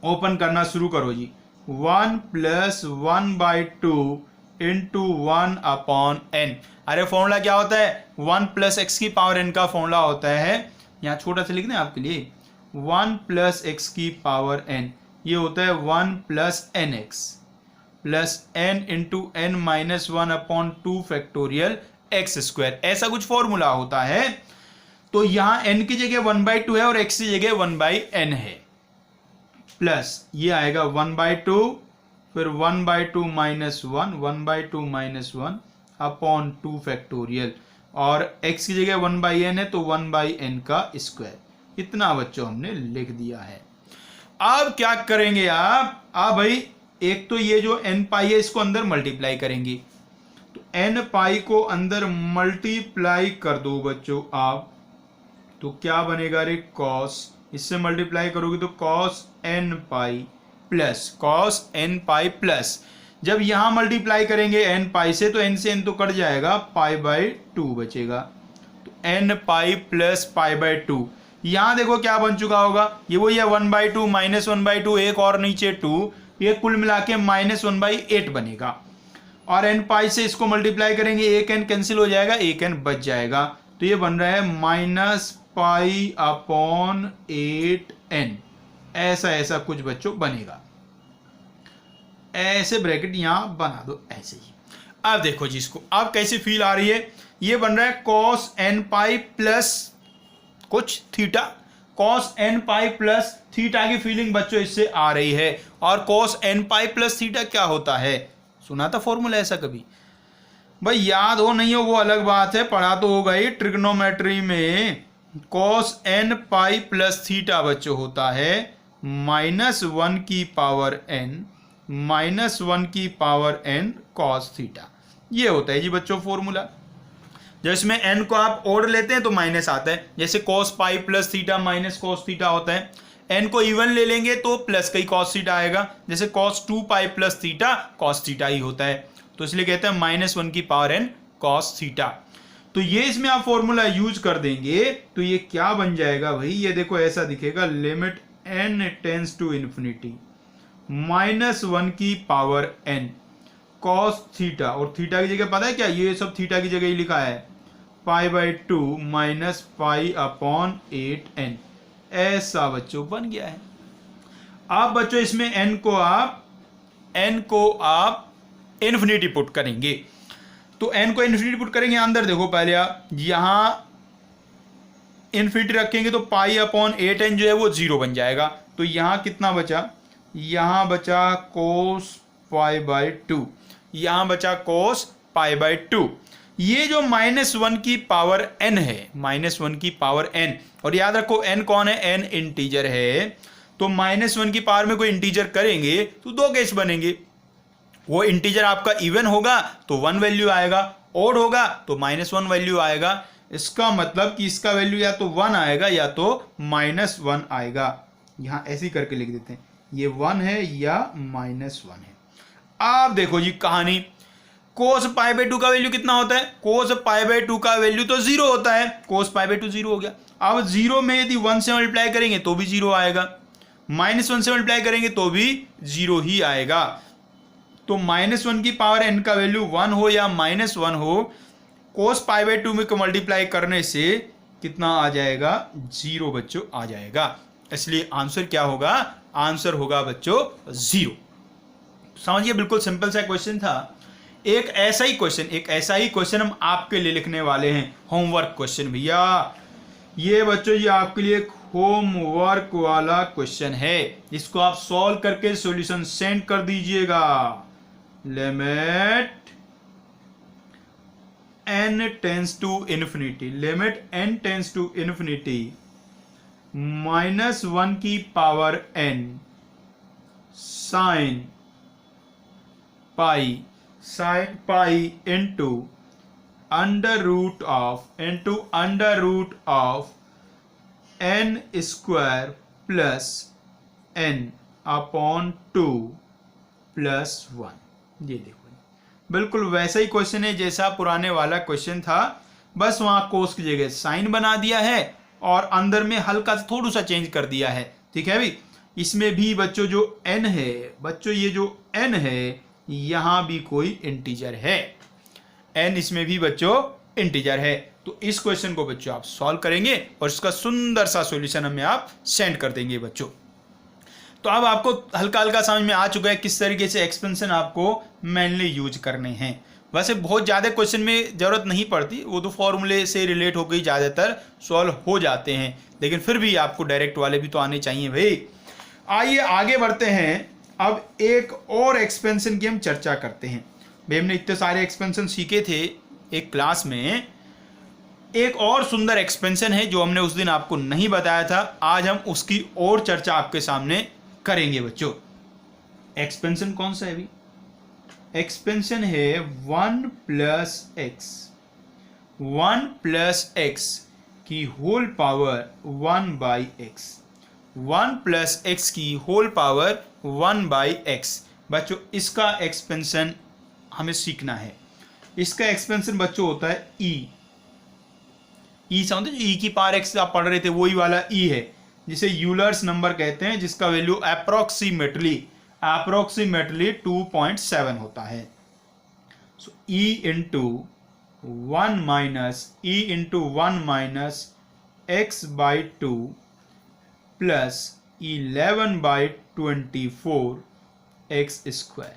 open करना शुरू करो जी, 1 प्लस 1/2 इंटू 1 अपॉन n। अरे फॉर्मूला क्या होता है, 1 प्लस एक्स की पावर n का फॉर्मूला होता है, यहाँ छोटा सा लिख दें आपके लिए, 1 प्लस एक्स की पावर n, ये होता है 1 plus n x plus n into n minus 1 upon 2 factorial x square, ऐसा कुछ फॉर्मूला होता है। तो यहाँ n की जगह 1/2 है और x की जगह 1/n है, प्लस ये आएगा 1/2, फिर 1/2 माइनस 1, 1/2 माइनस 1 अपॉन 2 फैक्टोरियल, और x की जगह 1/n है तो 1/n का स्क्वायर। इतना बच्चों हमने लिख दिया है। अब क्या करेंगे आप, भाई एक तो ये जो n पाई है इसको अंदर मल्टीप्लाई करेंगे, तो n पाई को अंदर मल्टीप्लाई कर दो बच्चों आप, तो क्या बनेगा रे cos, इससे मल्टीप्लाई करोगे तो cos n पाई प्लस, जब यहां मल्टीप्लाई करेंगे n पाई से तो n से n तो कट जाएगा, पाई/2 बचेगा, तो n पाई प्लस पाई/2। यहां देखो क्या बन चुका होगा, ये वही है 1/2 माइनस 1/2, एक और नीचे 2, ये कुल मिला के -1/8 बनेगा, और n पाई से इसको मल्टीप्लाई करेंगे, एक n कैंसिल हो जाएगा, एक n बच जाएगा, तो ये बन रहा है -π/8n। ऐसा कुछ बच्चों बनेगा, ऐसे ब्रैकेट यहां बना दो ऐसे ही। अब देखो जी इसको अब कैसी फील आ रही है, ये बन रहा है cos n पाई प्लस कुछ थीटा, cos n पाई प्लस थीटा की फीलिंग बच्चों इससे आ रही है। और cos n पाई प्लस थीटा क्या होता है, सुना था फॉर्मूला ऐसा कभी, भाई याद हो नहीं हो वो अलग बात है, पढ़ा तो होगा ही ट्रिग्नोमेट्री में। cos n पाई प्लस थीटा बच्चों होता है -1 की पावर n cos थीटा, ये होता है जी बच्चों फॉर्मूला। जिसमें n को आप ओड लेते हैं तो माइनस आता है, जैसे cos पाई plus theta minus cos theta होता है, n को इवन ले लेंगे तो प्लस का ही cos थीटा आएगा, जैसे cos 2 pi plus theta cos थीटा ही होता है, तो इसलिए कहते हैं -1 की पावर n cos थीटा। तो ये इसमें आप फॉर्मूला यूज कर देंगे तो ये क्या बन जाएगा भाई, ये देखो ऐसा दिखेगा, limit n tends to infinity -1 की पावर n cos थीटा, और थीटा की जगह पता है क्या, ये सब थीटा की जगह ही लिखा है, पाई/2 माइनस π/8n, ऐसा बच्चों बन गया है। अब बच्चों इसमें n को आप n को आप इन्फिनिटी पुट करेंगे। तो n को इन्फिनिटी पुट करेंगे, अंदर देखो पहले आप यहाँ इन्फिनिटी रखेंगे तो पाई अपॉन 8n जो है वो 0 बन जाएगा। तो यहाँ कितना बचा, यहाँ बचा कोस पाई बाई 2, यहाँ बचा कोस पाई बाई 2। ये जो -1 की पावर n है, -1 की पावर n, और याद रखो n कौन है, n इंटीजर है। तो -1 की पावर में कोई इंटीजर करेंगे तो दो केस बनेंगे, वो इंटीजर आपका इवन होगा तो 1 वैल्यू आएगा, ओड होगा तो -1 वैल्यू आएगा। इसका मतलब कि इसका वैल्यू या तो 1 आएगा या तो -1 आएगा। यहाँ ऐसे ही करके लिख देते हैं, ये 1 है या -1 है। आप देखो जी कहानी, कोस पाई बाई 2 का वैल्यू कितना होता है, कोस पाई बाई 2 का वैल्यू तो 0 होता है, कोस पाई बाई 2 0 हो गया। अब 0 में यदि 1 से मल्टीप्लाई करेंगे तो भी 0 आएगा, -1 से मल्टीप्लाई करेंगे तो भी 0 ही आएगा। तो -1 की पावर n का वैल्यू 1 हो या -1 हो, कोस पाई बाई 2 में को मल्टीप्लाई करने से कितना आ जाएगा, 0 बच्चों आ जाएगा। इसलिए आंसर क्या होगा, आंसर होगा बच्चों 0। समझिए, बिल्कुल सिंपल सा क्वेश्चन था। एक ऐसा ही क्वेश्चन हम आपके लिए लिखने वाले हैं, होमवर्क क्वेश्चन। भैया ये बच्चों ये आपके लिए एक होमवर्क वाला क्वेश्चन है, इसको आप सॉल्व करके सॉल्यूशन सेंड कर दीजिएगा। Limit n tends to infinity, limit n tends to infinity -1 की power n sine pi into under root of n square plus n upon 2 plus 1। ये देखो बिल्कुल वैसा ही क्वेश्चन है जैसा पुराने वाला क्वेश्चन था, बस वहां कोस की जगह साइन बना दिया है और अंदर में हल्का सा थोड़ा सा चेंज कर दिया है। ठीक है भाई, इसमें भी बच्चों जो n है, बच्चों ये जो n है यहां भी कोई इंटीजर है, n इसमें भी बच्चों इंटीजर है। तो इस क्वेश्चन को बच्चों आप सॉल्व करेंगे और इसका सुंदर सा सॉल्यूशन हमें आप सेंड कर देंगे बच्चों। तो अब आपको हल्का हल्का समझ में आ चुका है किस तरीके से एक्सपेंशन आपको मेनली यूज करने हैं। वैसे बहुत ज़्यादा क्वेश्चन में ज़रूरत नहीं पड़ती, वो तो फॉर्मूले से रिलेट होकर ही ज़्यादातर सॉल्व हो जाते हैं, लेकिन फिर भी आपको डायरेक्ट वाले भी तो आने चाहिए भाई। आइए आगे बढ़ते हैं, अब एक और एक्सपेंशन की हम चर्चा करते हैं। भाई हमने इतने सारे एक्सपेंशन सीखे थे एक क्लास में, एक और सुंदर एक्सपेंशन है जो हमने उस दिन आपको नहीं बताया था, आज हम उसकी और चर्चा आपके सामने करेंगे बच्चों। एक्सपेंशन कौन सा है अभी, एक्सपेंशन है 1 प्लस x की whole power 1 by x, 1 plus x की होल पावर 1 बाई x। बच्चों इसका एक्सपेंशन हमें सीखना है। इसका एक्सपेंशन बच्चों होता है e समझते, e की पावर x आप पढ़ रहे थे वही वाला e है, जिसे यूलर्स नंबर कहते हैं, जिसका वैल्यू अप्रोक्सीमेटली 2.7 होता है। सो e into 1 minus x by 2 plus 11 by 24 x square,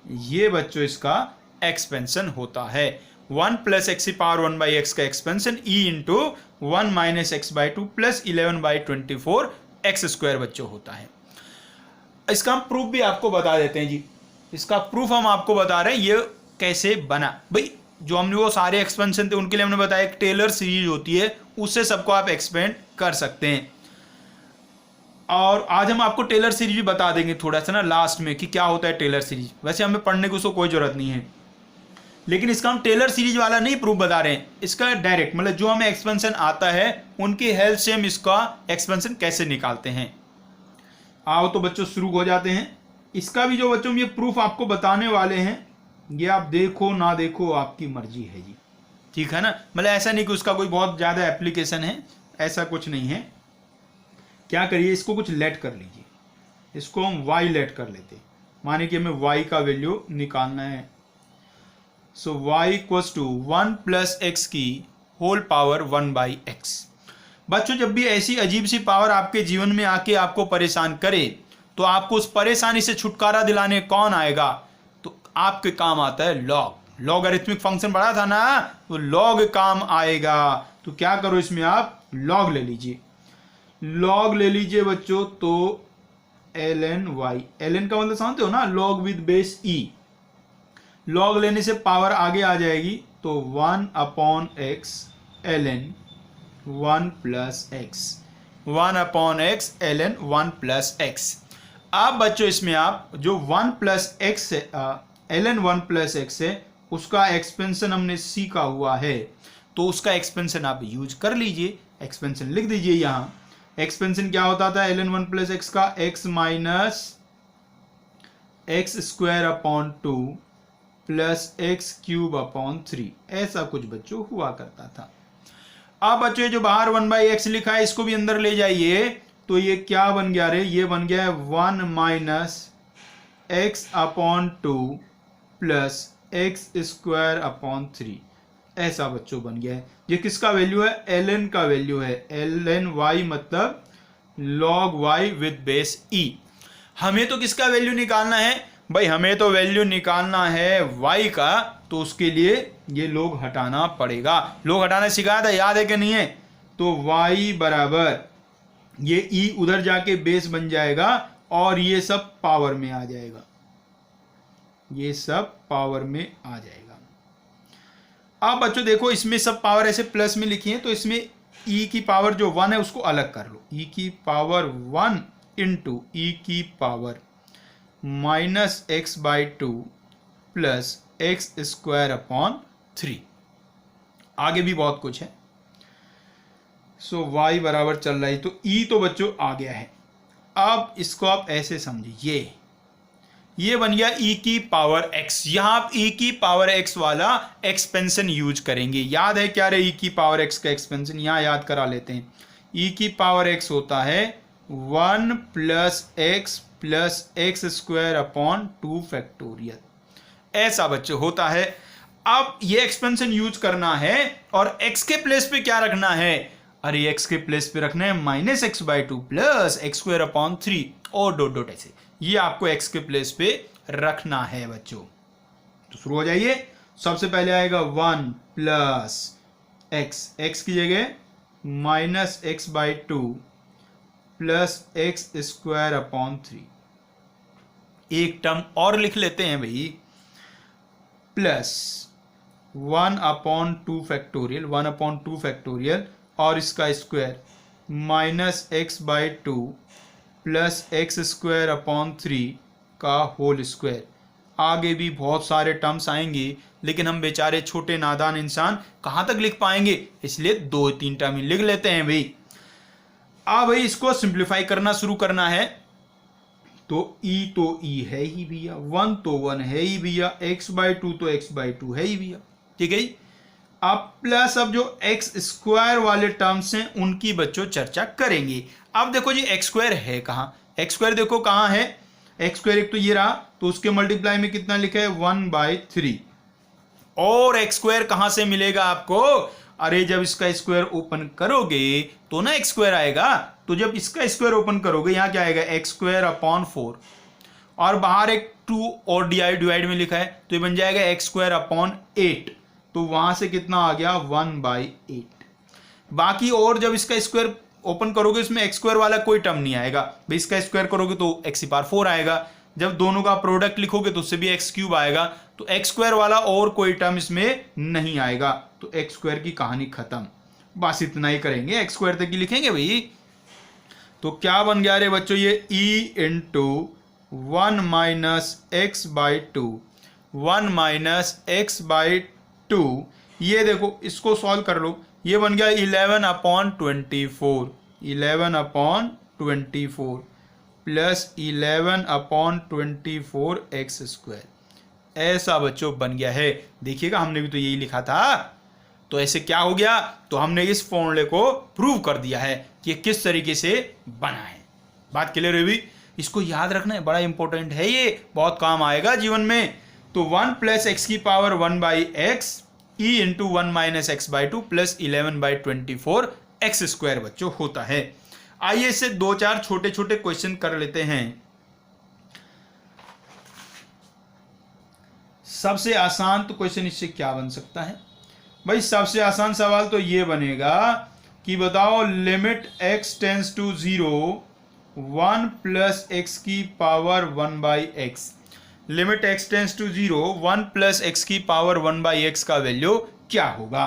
ये बच्चों इसका एक्सपेंशन होता है। 1 प्लस एक्स की पावर 1 बाई एक्स का expansion e into 1 minus x by 2 plus 11 by 24 x square बच्चों होता है। इसका हम प्रूफ भी आपको बता देते हैं जी, इसका प्रूफ हम आपको बता रहे हैं ये कैसे बना। भाई जो हमने वो सारे एक्सपेंशन थे उनके लिए हमने बताया एक टेलर सीरीज होती है, उससे सबको आप एक्सपेंड कर सकते हैं। और आज हम आपको टेलर सीरीज भी बता देंगे थोड़ा सा ना लास्ट में कि क्या होता है टेलर सीरीज। वैसे हमें पढ़ने की उसको कोई जरूरत नहीं है, लेकिन इसका हम टेलर सीरीज वाला नहीं प्रूफ बता रहे हैं, इसका डायरेक्ट मतलब जो हमें एक्सपेंशन आता है उनकी हेल्प से हम इसका एक्सपेंशन कैसे निकालते हैं। आओ तो बच्चों शुरू हो जाते हैं। इसका भी जो बच्चों ये प्रूफ आपको बताने वाले हैं, ये आप देखो ना देखो आपकी मर्जी है जी, ठीक है ना। मतलब ऐसा नहीं कि उसका कोई बहुत ज़्यादा एप्लीकेशन है, ऐसा कुछ नहीं है। क्या करिए, इसको कुछ लेट कर लीजिए, इसको हम y लेट कर लेते, माने कि हमें y का वैल्यू निकालना है। So y equals to 1 plus x की होल पावर 1 बाई एक्स। बच्चों जब भी ऐसी अजीब सी पावर आपके जीवन में आके आपको परेशान करे तो आपको उस परेशानी से छुटकारा दिलाने कौन आएगा? तो आपके काम आता है लॉग। लॉगरिथमिक फंक्शन पढ़ा था ना, तो लॉग काम आएगा। तो क्या करो, इसमें आप लॉग ले लीजिए। लॉग ले लीजिए बच्चों, तो ln y, ln का मतलब समझते हो ना, log with base e। Log लेने से पावर आगे आ जाएगी, तो 1/x ln 1 + x, 1/x ln 1 + x। अब बच्चों इसमें आप जो 1 + x है, ln 1 + x है, उसका एक्सपेंशन हमने सीखा हुआ है, तो उसका एक्सपेंशन आप यूज कर लीजिए। एक्सपेंशन लिख दीजिए यहाँ। एक्सपेंशन क्या होता था ln 1 + x का? x - x²/2 + x³/3, ऐसा कुछ बच्चों हुआ करता था। अब बच्चों ये जो बाहर 1/x लिखा है, इसको भी अंदर ले जाइए, तो ये क्या बन गया रे? ये बन गया है 1 - x/2 + x²/3, ऐसा बच्चों बन गया है। ये किसका वैल्यू है? ln का वैल्यू है। ln y मतलब log y with base e। हमें तो किसका वैल्यू निकालना है भाई? हमें तो वैल्यू निकालना है y का, तो उसके लिए ये लोग हटाना पड़ेगा। लोग हटाना सिखाया था, याद है कि नहीं है? तो y बराबर ये e उधर जाके बेस बन जाएगा और ये सब पावर में आ जाएगा, ये सब पावर में आ जाएगा। अब बच्चों देखो, इसमें सब पावर ऐसे प्लस में लिखी है, तो इसमें e की पावर जो 1 है उसको अलग कर लो। e की पावर 1 इंटू e की पावर -x/2 + x²/3। आगे भी बहुत कुछ है। सो y बराबर चल रहा है, तो e तो बच्चों आ गया है। अब इसको आप ऐसे समझिए, ये बन गया e की पावर x। यहां आप e की पावर x वाला एक्सपेंशन यूज करेंगे। याद है क्या रे e की पावर x का एक्सपेंशन? यहां याद करा लेते हैं। e की पावर x होता है 1 + x + x²/2 फैक्टोरियल, ऐसा बच्चों होता है। अब ये एक्सपेंशन यूज करना है और x के प्लेस पे क्या रखना है? अरे x के प्लेस पे रखना है -x/2 + x²/3 और डॉट ऐसे। ये आपको x के प्लेस पे रखना है बच्चों। तो शुरू हो जाइए। सबसे पहले आएगा 1 + x की जगह -x/2 + x²/3। एक टर्म और लिख लेते हैं भाई, प्लस 1/2 फैक्टोरियल, 1/2 फैक्टोरियल और इसका स्क्वायर -x/2 + x²/3 का होल स्क्वायर। आगे भी बहुत सारे टर्म्स आएंगे, लेकिन हम बेचारे छोटे नादान इंसान कहाँ तक लिख पाएंगे, इसलिए 2-3 टर्म ही लिख लेते हैं भाई। भाई इसको सिंप्लीफाई करना शुरू करना है, तो e है ही भैया, 1 तो 1 है ही भैया, x/2 तो x/2 है ही भैया, ठीक है। अब प्लस अब जो x² वाले टर्म्स हैं उनकी बच्चों चर्चा करेंगे। अब देखो जी x² है कहाँ? x² देखो कहाँ है? x² एक तो ये रहा, तो उसके मल्टीप्लाई में कितना लिखा है? 1/3। और x² कहाँ से मिलेगा आपको? अरे जब इसका स्क्वायर ओपन करोगे तो ना x² आएगा, तो जब इसका स्क्वायर ओपन करोगे यहाँ क्या आएगा? x²/4 और बाहर एक 2 और डिवाइड में लिखा है, तो ये बन जाएगा x²/8। तो वहां से कितना आ गया? 1/8। बाकी और जब इसका स्क्वायर ओपन करोगे इसमें x² वाला कोई टर्म नहीं आएगा भाई, इसका स्क्वायर करोगे तो x⁴ आएगा, जब दोनों का प्रोडक्ट लिखोगे तो उससे भी x³ आएगा, तो x² वाला और कोई टर्म इसमें नहीं आएगा, तो x² की कहानी खत्म। बस इतना ही करेंगे, x² तक ही लिखेंगे भाई। तो क्या बन गया रे बच्चों? ये e × 1 - x/2, 1 - x/2, ये देखो इसको सॉल्व कर लो, ये बन गया 11/24, 11/24 + 11/24 x², ऐसा बच्चों बन गया है। देखिएगा हमने भी तो यही लिखा था, तो ऐसे क्या हो गया? तो हमने इस फॉर्मूले को प्रूव कर दिया है कि किस तरीके से बना है। बात क्लियर हुई? इसको याद रखना है, बड़ा इंपॉर्टेंट है, ये बहुत काम आएगा जीवन में। तो 1 + x⁴ 1/x e × 1 - x/2 + 11/24 x² बच्चों होता है। आइए इससे 2-4 छोटे छोटे क्वेश्चन कर लेते हैं। सबसे आसान तो क्वेश्चन इससे क्या बन सकता है भाई? सबसे आसान सवाल तो ये बनेगा कि बताओ limit x tends to 0 1 plus x की power 1 by x. Limit x tends to 0 1 plus x की पावर 1 बाई एक्स का वैल्यू क्या होगा?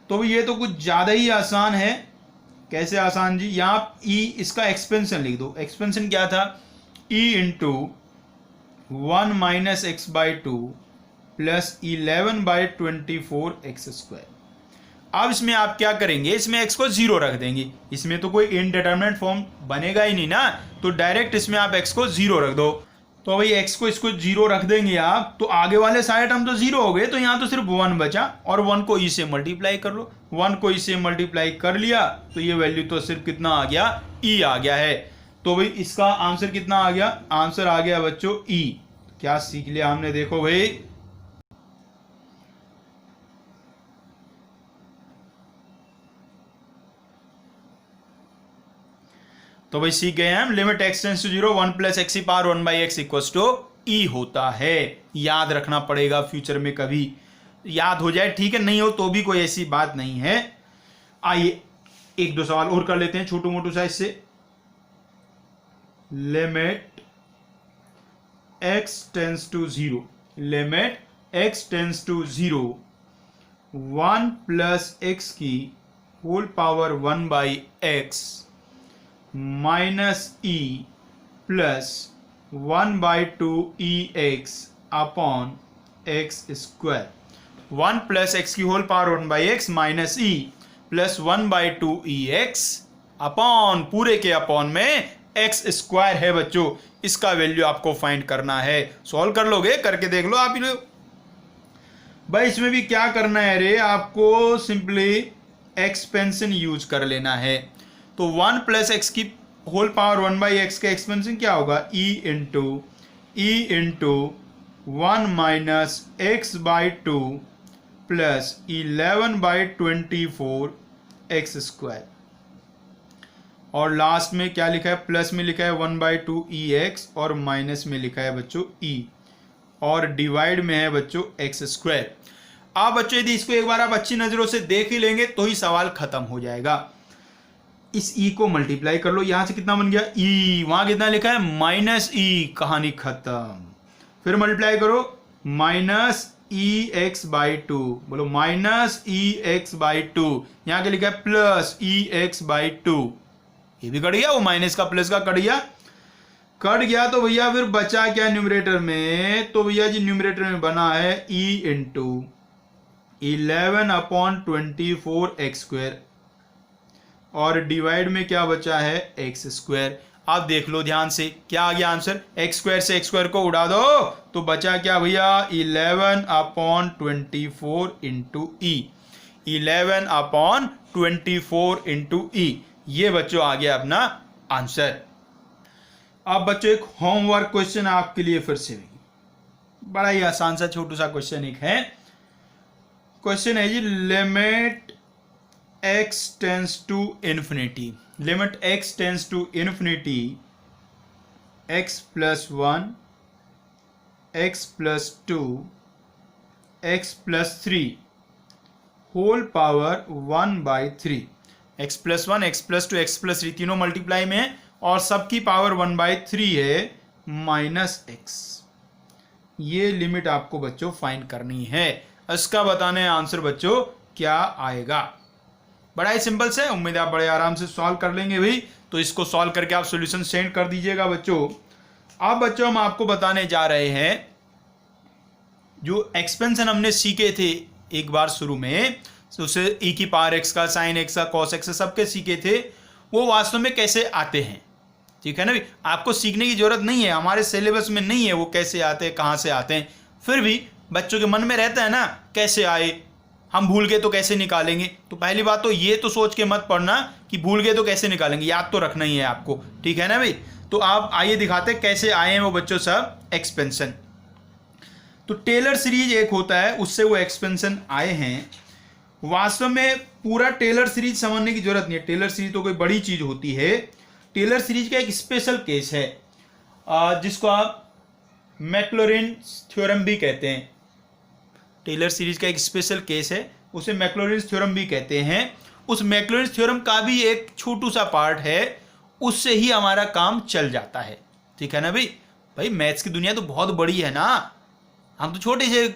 तो ये तो कुछ ज़्यादा ही आसान है। कैसे आसान जी? यहाँ e इसका एक्सपेंशन लिख दो। एक्सपेंशन क्या था? e into 1 minus x by 2 plus 11 by 24 x square. अब इसमें आप क्या करेंगे? इसमें x को 0 रख देंगे। इसमें तो कोई इनडिटरमिनेट फॉर्म बनेगा ही नहीं ना, तो डायरेक्ट इसमें आप x को 0 रख दो। तो भाई x को इसको 0 रख देंगे आप, तो आगे वाले सारे टर्म तो 0 हो गए, तो यहाँ तो सिर्फ 1 बचा और 1 को e से मल्टीप्लाई कर लो। 1 को e से मल्टीप्लाई कर लिया तो ये वैल्यू तो सिर्फ कितना आ गया? e आ गया है। तो भाई इसका आंसर कितना आ गया? आंसर आ गया बच्चों e। क्या सीख लिया हमने? देखो भाई, तो भाई सीख गए हम limit x tends to 0 1 plus x की power 1 by x equals to e होता है। याद रखना पड़ेगा, फ्यूचर में कभी याद हो जाए ठीक है, नहीं हो तो भी कोई ऐसी बात नहीं है। आइए एक दो सवाल और कर लेते हैं छोटू मोटू साइज से। Limit x tends to 0, limit x tends to 0 1 plus x की whole power 1 by x minus e plus 1 by 2 e x upon x square. 1 plus x की whole power 1 by x minus e plus 1 by 2 e x upon पूरे के अपॉन में एक्स स्क्वायर है बच्चों। इसका वैल्यू आपको फाइंड करना है। सॉल्व कर लोगे? करके देख लो आप लोग। भाई इसमें भी क्या करना है रे? आपको सिंपली एक्सपेंशन यूज कर लेना है। तो 1 प्लस एक्स की होल पावर 1 बाई एक्स का एक्सपेंशन क्या होगा? E into 1 minus x by 2 plus 11 by 24 x square. और लास्ट में क्या लिखा है? प्लस में लिखा है 1 बाई 2 ई एक्स और माइनस में लिखा है बच्चों ई, और डिवाइड में है बच्चों एक्स स्क्वायर। आप बच्चों यदि इसको एक बार आप अच्छी नजरों से देख ही लेंगे तो ही सवाल खत्म हो जाएगा। इस ई को मल्टीप्लाई कर लो, यहां से कितना बन गया? ई, वहां कितना लिखा है? माइनस ई, कहानी खत्म। फिर मल्टीप्लाई करो, माइनस ई एक्स बाई 2, बोलो माइनस ई एक्स बाई 2। यहां क्या लिखा है? Plus E x by 2। ये भी कट गया, वो माइनस का प्लस का कट गया। तो भैया फिर बचा क्या न्यूमरेटर में? तो भैया जी न्यूमरेटर में बना है E into 11 upon 24 x square, और डिवाइड में क्या बचा है? X square. आप देख लो ध्यान से, क्या आ गया आंसर? एक्स स्क्वायर से एक्स स्क्वायर को उड़ा दो तो बचा क्या भैया? 11 अपॉन 24 इंटू ई। 11 अपॉन 24 इंटू ई, ये बच्चों आ गया अपना आंसर। अब बच्चों एक होमवर्क क्वेश्चन आपके लिए फिर से, बड़ा ही आसान सा छोटू सा क्वेश्चन एक है। क्वेश्चन है जी, limit x tends to infinity, limit x tends to infinity x plus 1 x plus 2 x plus 3 whole power 1 by 3। x plus 1 x plus 2 x plus 3 तीनों मल्टीप्लाई में है और सबकी पावर 1 बाई 3 है माइनस x। ये लिमिट आपको बच्चों फाइंड करनी है। इसका बताने आंसर बच्चों क्या आएगा? बड़ा ही सिंपल से, उम्मीद है आप बड़े आराम से सॉल्व कर लेंगे भाई। तो इसको सॉल्व करके आप सॉल्यूशन सेंड कर दीजिएगा बच्चों। अब बच्चों हम आपको बताने जा रहे हैं जो एक्सपेंशन हमने सीखे थे एक बार शुरू में, उसे e की पावर x का, साइन x का, कॉस x सबके सीखे थे, वो वास्तव में कैसे आते हैं। ठीक है ना भाई, आपको सीखने की जरूरत नहीं है, हमारे सिलेबस में नहीं है वो कैसे आते हैं, कहाँ से आते हैं। फिर भी बच्चों के मन में रहता है ना, कैसे आए, हम भूल गए तो कैसे निकालेंगे। तो पहली बात तो ये तो सोच के मत पढ़ना कि भूल गए तो कैसे निकालेंगे, याद तो रखना ही है आपको। ठीक है ना भाई। तो आप आइए दिखाते हैं कैसे आए हैं वो बच्चों सब एक्सपेंशन। तो टेलर सीरीज एक होता है, उससे वो एक्सपेंशन आए हैं। वास्तव में पूरा टेलर सीरीज समझने की जरूरत नहीं है, टेलर सीरीज तो कोई बड़ी चीज होती है। टेलर सीरीज का एक स्पेशल केस है जिसको आप मैक्लॉरिन्स थ्योरम भी कहते हैं। टेलर सीरीज का एक स्पेशल केस है, उसे मैक्लॉरिन्स थ्योरम भी कहते हैं। उस मैक्लॉरिन्स थ्योरम का भी एक छोटू सा पार्ट है, उससे ही हमारा काम चल जाता है। ठीक है ना भाई? भाई मैथ्स की दुनिया तो बहुत बड़ी है ना, हम तो छोटे से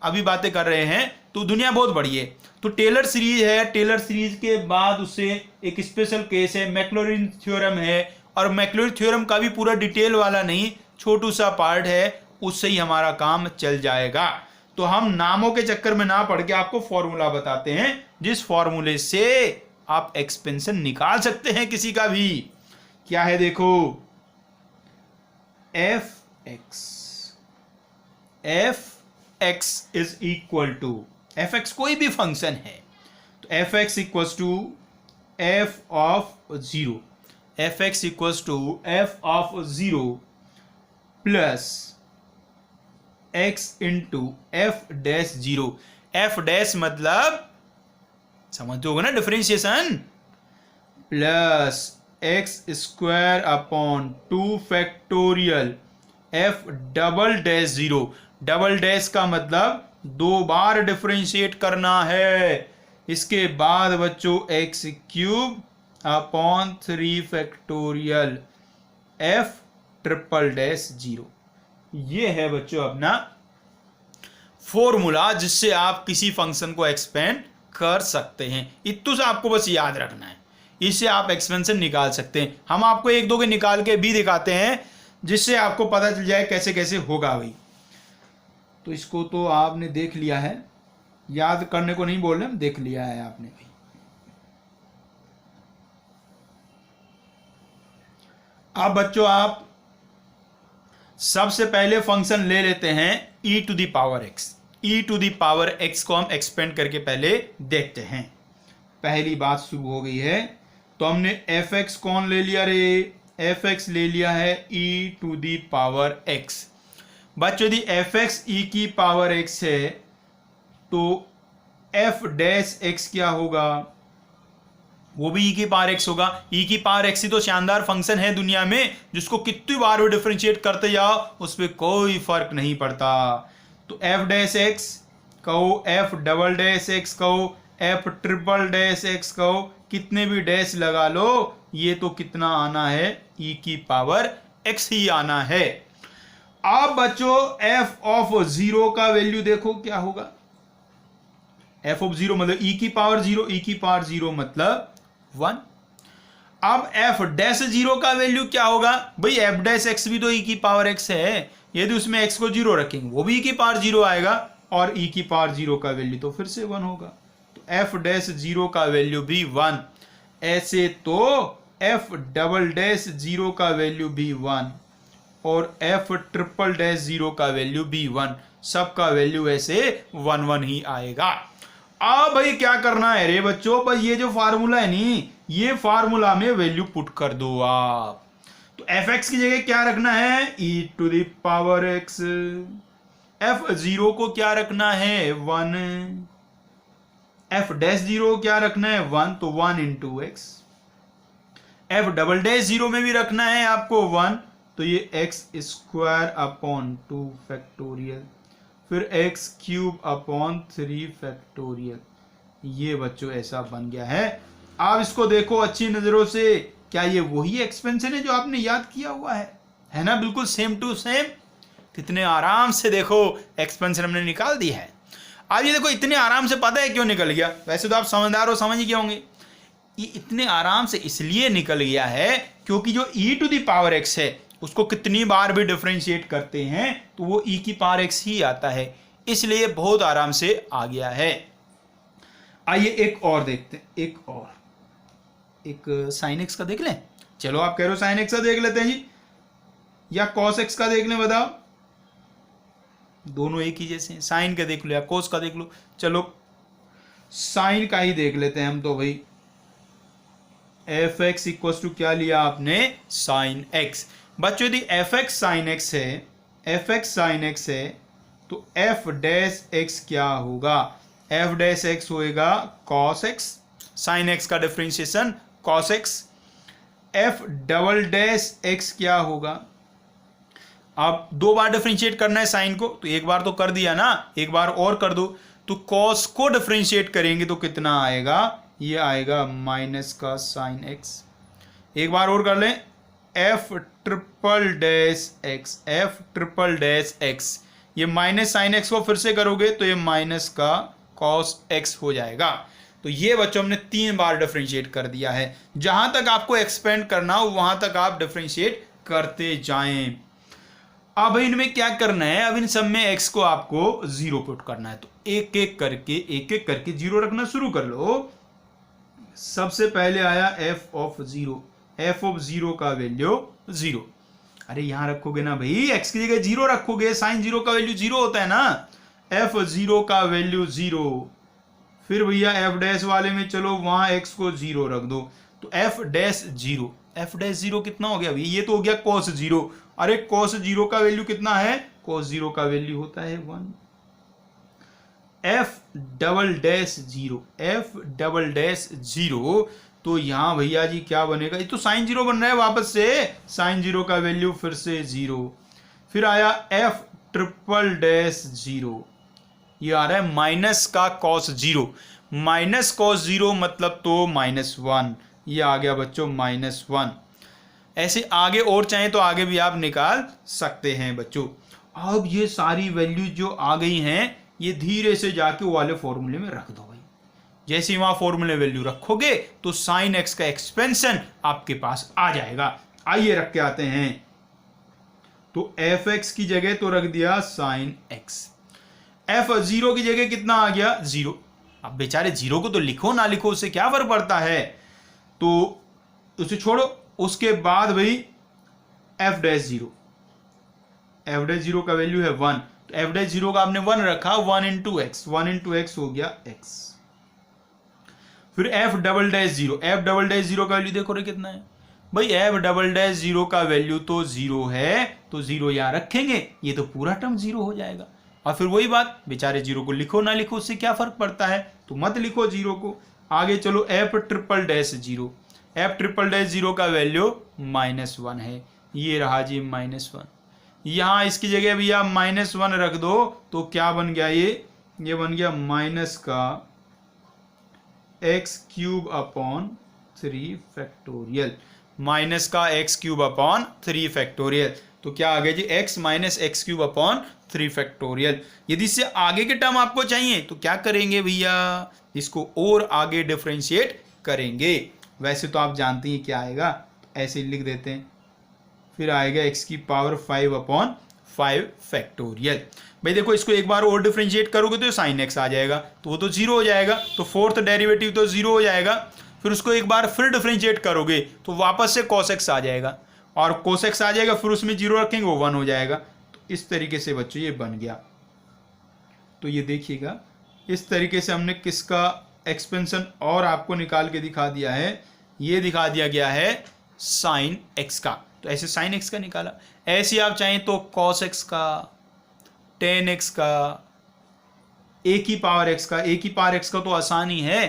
अभी बातें कर रहे हैं, तो दुनिया बहुत बड़ी है। तो टेलर सीरीज है, टेलर सीरीज के बाद उससे एक स्पेशल केस है, मैक्लॉरिन थ्योरम है। और मैक्लॉरिन थ्योरम का भी पूरा डिटेल वाला नहीं, छोटू सा पार्ट है, उससे ही हमारा काम चल जाएगा। तो हम नामों के चक्कर में ना पड़ के आपको फॉर्मूला बताते हैं, जिस फॉर्मूले से आप एक्सपेंशन निकाल सकते हैं किसी का भी। क्या है देखो, f x is equal to, f x कोई भी फंक्शन है, तो f x equal to f of zero, f x equal to f of zero plus x into f dash zero. F dash मतलब समझते होगा ना, differentiation, plus x square upon 2 factorial f double dash zero. Double dash का मतलब 2 बार डिफरेंशिएट करना है। इसके बाद बच्चों x cube upon 3 factorial F triple dash zero. ये है बच्चों अपना फॉर्मूला, जिससे आप किसी फंक्शन को एक्सपेंड कर सकते हैं। इतना सा आपको बस याद रखना है, इससे आप एक्सपेंशन निकाल सकते हैं। हम आपको एक दो के निकाल के भी दिखाते हैं, जिससे आपको पता चल जाए कैसे कैसे होगा भाई। तो इसको तो आपने देख लिया है, याद करने को नहीं बोल रहे, देख लिया है आपने भाई। अब बच्चों आप सबसे पहले फंक्शन ले लेते हैं e to the power x। e to the power x को हम एक्सपेंड करके पहले देखते हैं। पहली बात शुरू हो गई है, तो हमने fx कौन ले लिया रे, fx ले लिया है e to the power x। बच्चों यदि fx e की पावर x है, तो f डैश x क्या होगा, वो भी e की पावर x होगा। e की पावर x ही तो शानदार फंक्शन है दुनिया में, जिसको कितनी बार भी डिफरेंशिएट करते जाओ उस पर कोई फर्क नहीं पड़ता। तो f डैश x कहो, f डबल डैश x कहो, f ट्रिपल डैश x कहो, कितने भी डैश लगा लो, ये तो कितना आना है, e की पावर x ही आना है। अब बच्चों f ऑफ जीरो का वैल्यू देखो क्या होगा। f ऑफ जीरो मतलब e की पावर जीरो, e की पावर जीरो मतलब 1। अब f डैश जीरो का वैल्यू क्या होगा भाई, f डैश x भी तो e की पावर x है, यदि उसमें x को जीरो रखेंगे वो भी e की पावर जीरो आएगा, और e की पावर जीरो का वैल्यू तो फिर से 1 होगा। तो f डैश जीरो का वैल्यू भी 1। ऐसे तो f डबल डैश जीरो का वैल्यू भी 1 और f ट्रिपल डैश जीरो का वैल्यू भी 1, सबका वैल्यू ऐसे 1 1 ही आएगा। अब भाई क्या करना है रे बच्चों, भाई ये जो फार्मूला है नी, ये फार्मूला में वैल्यू पुट कर दो आप। तो fx की जगह क्या रखना है, e to the power x। f zero को क्या रखना है 1, f डैश जीरो क्या रखना है 1, तो 1 into x. f double dash zero में भी रखना है आपको 1, तो ये x स्क्वायर अपॉन 2 फैक्टोरियल, फिर x क्यूब अपॉन 3 फैक्टोरियल। ये बच्चों ऐसा बन गया है। आप इसको देखो अच्छी नजरों से, क्या ये वही एक्सपेंशन है जो आपने याद किया हुआ है ना, बिल्कुल सेम टू सेम। कितने आराम से देखो एक्सपेंशन हमने निकाल दी है। अब ये देखो इतने आराम से, पता है क्यों निकल गया, वैसे तो आप समझदार हो, समझ गए होंगे। ये इतने आराम से इसलिए निकल गया है क्योंकि जो e to the power x है, उसको कितनी बार भी डिफरेंशिएट करते हैं तो वो e की पावर x ही आता है, इसलिए बहुत आराम से आ गया है। आइए एक और देखते हैं, एक साइन x का देख लें। चलो आप कह रहे हो साइन x का देख लेते हैं जी, या कॉस x का देख लें, बताओ। दोनों एक ही जैसे हैं, साइन का देख लो या कोस का देख लो। चलो साइन का ही देख लेते हैं हम तो भाई। एफ एक्स इक्वल टू क्या लिया आपने, साइन एक्स। बच्चों यदि एफ एक्स साइन एक्स है, एफ एक्स साइन एक्स है, तो एफ डैश एक्स क्या होगा, एफ डैश एक्स होएगा कॉस एक्स, साइन एक्स का differentiation cos x. F double dash x क्या होगा, अब 2 बार डिफरेंशिएट करना है साइन को, तो एक बार तो कर दिया ना, एक बार और कर दो। तो कॉस को डिफरेंशिएट करेंगे तो कितना आएगा, ये आएगा माइनस का साइन एक्स। एक बार और कर लें, F triple dash x, F triple dash x, ये माइनस साइन एक्स को फिर से करोगे तो ये माइनस का कॉस एक्स हो जाएगा। तो ये बच्चों हमने 3 बार डिफरेंशिएट कर दिया है। जहां तक आपको एक्सपेंड करना हो वहां तक आप डिफरेंशिएट करते जाएं। अब इनमें क्या करना है, अब इन सब में x को आपको 0 पुट करना है। तो एक एक करके 0 रखना शुरू कर लो। सबसे पहले आया f ऑफ 0, f ऑफ 0 का वैल्यू 0। अरे यहां रखोगे ना भाई, x की जगह 0 रखोगे, साइन 0 का वैल्यू 0 होता है ना, f 0 का वैल्यू 0। फिर भैया f डैश वाले में चलो वहां x को 0 रख दो, तो f डैश 0, f डैश 0 कितना हो गया भाई, ये तो हो गया cos 0। अरे cos 0 का वैल्यू कितना है, cos 0 का वैल्यू होता है 1। f double dash 0, f double dash 0, तो यहां भैया जी क्या बनेगा, ये तो साइन 0 बन रहा है वापस से, साइन 0 का वैल्यू फिर से 0। फिर आया f ट्रिपल डैश 0, ये आ रहा है माइनस का cos 0, माइनस cos 0 मतलब तो -1, ये आ गया बच्चों -1। ऐसे आगे और चाहें तो आगे भी आप निकाल सकते हैं बच्चों। अब ये सारी वैल्यू जो आ गई हैं ये धीरे से जाके वो वाले फॉर्मूले में रख दो भाई। जैसे ही वहां फॉर्मूले वैल्यू रखोगे तो साइन एक्स का एक्सपेंशन आपके पास आ जाएगा। आइए रख के आते हैं। तो एफ एक्स की जगह तो रख दिया साइन एक्स, एफ 0 की जगह कितना आ गया 0। अब बेचारे 0 को तो लिखो ना लिखो उससे क्या फर्क पड़ता है, तो उसे छोड़ो। उसके बाद भाई एफ डैश 0, एफ डैश 0 का वैल्यू है 1, तो एफ डैश 0 का आपने 1 रखा, 1 इंटू एक्स, 1 इंटू एक्स हो गया x। फिर F double dash 0, F double dash 0 का वैल्यू देखो रे कितना है भाई, एफ डबल डैश 0 का वैल्यू तो 0 है, तो 0 यहां रखेंगे, ये तो पूरा टर्म 0 हो जाएगा। और फिर वही बात, बेचारे 0 को लिखो ना लिखो उससे क्या फर्क पड़ता है, तो मत लिखो 0 को। आगे चलो, F triple dash 0, F triple dash 0 का वैल्यू -1 है, ये रहा जी -1। यहां इसकी जगह भी आप -1 रख दो तो क्या बन गया, ये बन गया माइनस का x³ अपॉन 3 फैक्टोरियल, माइनस का x³ अपॉन 3 फैक्टोरियल। तो क्या आ गया जी, x minus x³ upon 3 factorial. यदि इससे आगे के टर्म आपको चाहिए तो क्या करेंगे भैया, इसको और आगे डिफरेंशिएट करेंगे। वैसे तो आप जानते हैं क्या आएगा, ऐसे लिख देते हैं। फिर आएगा x⁵ अपॉन 5 फैक्टोरियल। भाई देखो, इसको एक बार और डिफरेंशिएट करोगे तो साइन एक्स आ जाएगा, तो वो तो 0 हो जाएगा, तो फोर्थ डेरिवेटिव तो 0 हो जाएगा। फिर उसको एक बार फिर डिफरेंशिएट करोगे तो वापस से cos x आ जाएगा, और cos x आ जाएगा, फिर उसमें 0 रखेंगे वो 1 हो जाएगा। तो इस तरीके से बच्चों ये बन गया। तो ये देखिएगा, इस तरीके से हमने किसका एक्सपेंशन और आपको निकाल के दिखा दिया है, ये दिखा दिया गया है साइन एक्स का। तो ऐसे साइन एक्स का निकाला, ऐसे आप चाहें तो cos x का, tan x का, a की पावर x का। a की पावर x का तो आसान ही है,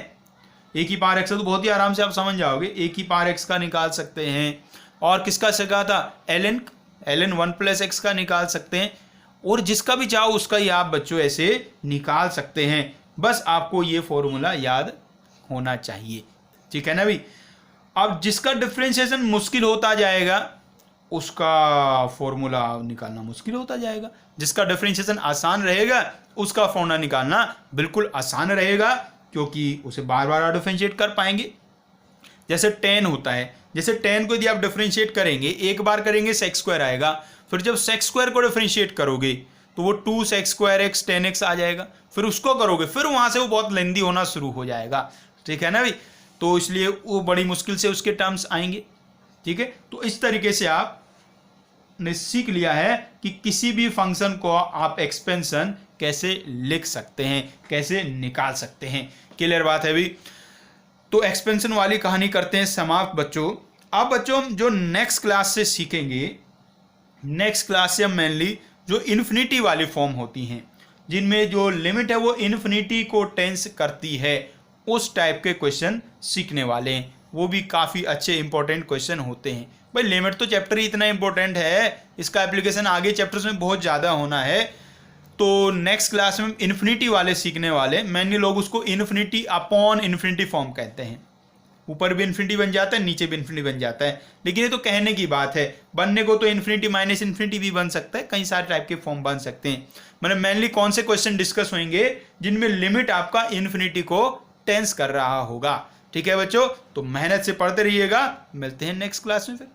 a की पावर x का तो बहुत ही आराम से आप समझ जाओगे, a की पावर x का निकाल सकते हैं। और किसका सिखा था, ln 1 प्लस x का निकाल सकते हैं, और जिसका भी चाहो उसका ही आप बच्चों ऐसे निकाल सकते हैं। बस आपको ये फॉर्मूला याद होना चाहिए, ठीक है ना भाई। अब जिसका डिफरेंशिएशन मुश्किल होता जाएगा उसका फॉर्मूला निकालना मुश्किल होता जाएगा, जिसका डिफरेंशिएशन आसान रहेगा उसका फॉर्मूला निकालना बिल्कुल आसान रहेगा, क्योंकि उसे बार बार आप डिफरेंशिएट कर पाएंगे। जैसे tan होता है, जैसे tan को यदि आप डिफरेंशिएट करेंगे, एक बार करेंगे sec² आएगा, फिर जब sec² को डिफरेंशिएट करोगे तो वो 2 sec² x tan x आ जाएगा, फिर उसको करोगे, फिर वहां से वो बहुत लेंदी होना शुरू हो जाएगा, ठीक है ना भाई। तो इसलिए वो बड़ी मुश्किल से उसके टर्म्स आएंगे, ठीक है। तो इस तरीके से आपने सीख लिया है कि किसी भी फंक्शन को आप एक्सपेंशन कैसे लिख सकते हैं, कैसे निकाल सकते हैं। क्लियर बात है भाई। तो एक्सपेंशन वाली कहानी करते हैं समाप्त बच्चों। अब बच्चों हम जो नेक्स्ट क्लास से सीखेंगे, नेक्स्ट क्लास से हम मेनली जो इन्फिनिटी वाली फॉर्म होती हैं, जिनमें जो लिमिट है वो इन्फिनिटी को टेंस करती है, उस टाइप के क्वेश्चन सीखने वाले हैं। वो भी काफ़ी अच्छे इंपॉर्टेंट क्वेश्चन होते हैं। भाई लिमिट तो चैप्टर ही इतना इंपॉर्टेंट है, इसका एप्लीकेशन आगे चैप्टर्स में बहुत ज़्यादा होना है। तो नेक्स्ट क्लास में इन्फिनिटी वाले सीखने वाले, मैंने लोग उसको इन्फिनिटी अपॉन इन्फिनिटी फॉर्म कहते हैं, ऊपर भी इन्फिनिटी बन जाता है नीचे भी इन्फिनिटी बन जाता है, लेकिन ये तो कहने की बात है, बनने को तो इन्फिनिटी माइनस इन्फिनिटी भी बन सकता है, कई सारे टाइप के फॉर्म बन सकते हैं। मतलब मेनली कौन से क्वेश्चन डिस्कस होंगे जिनमें लिमिट आपका इन्फिनिटी को टेंस कर रहा होगा। ठीक है बच्चों, तो मेहनत से पढ़ते रहिएगा, मिलते हैं नेक्स्ट क्लास में फिर।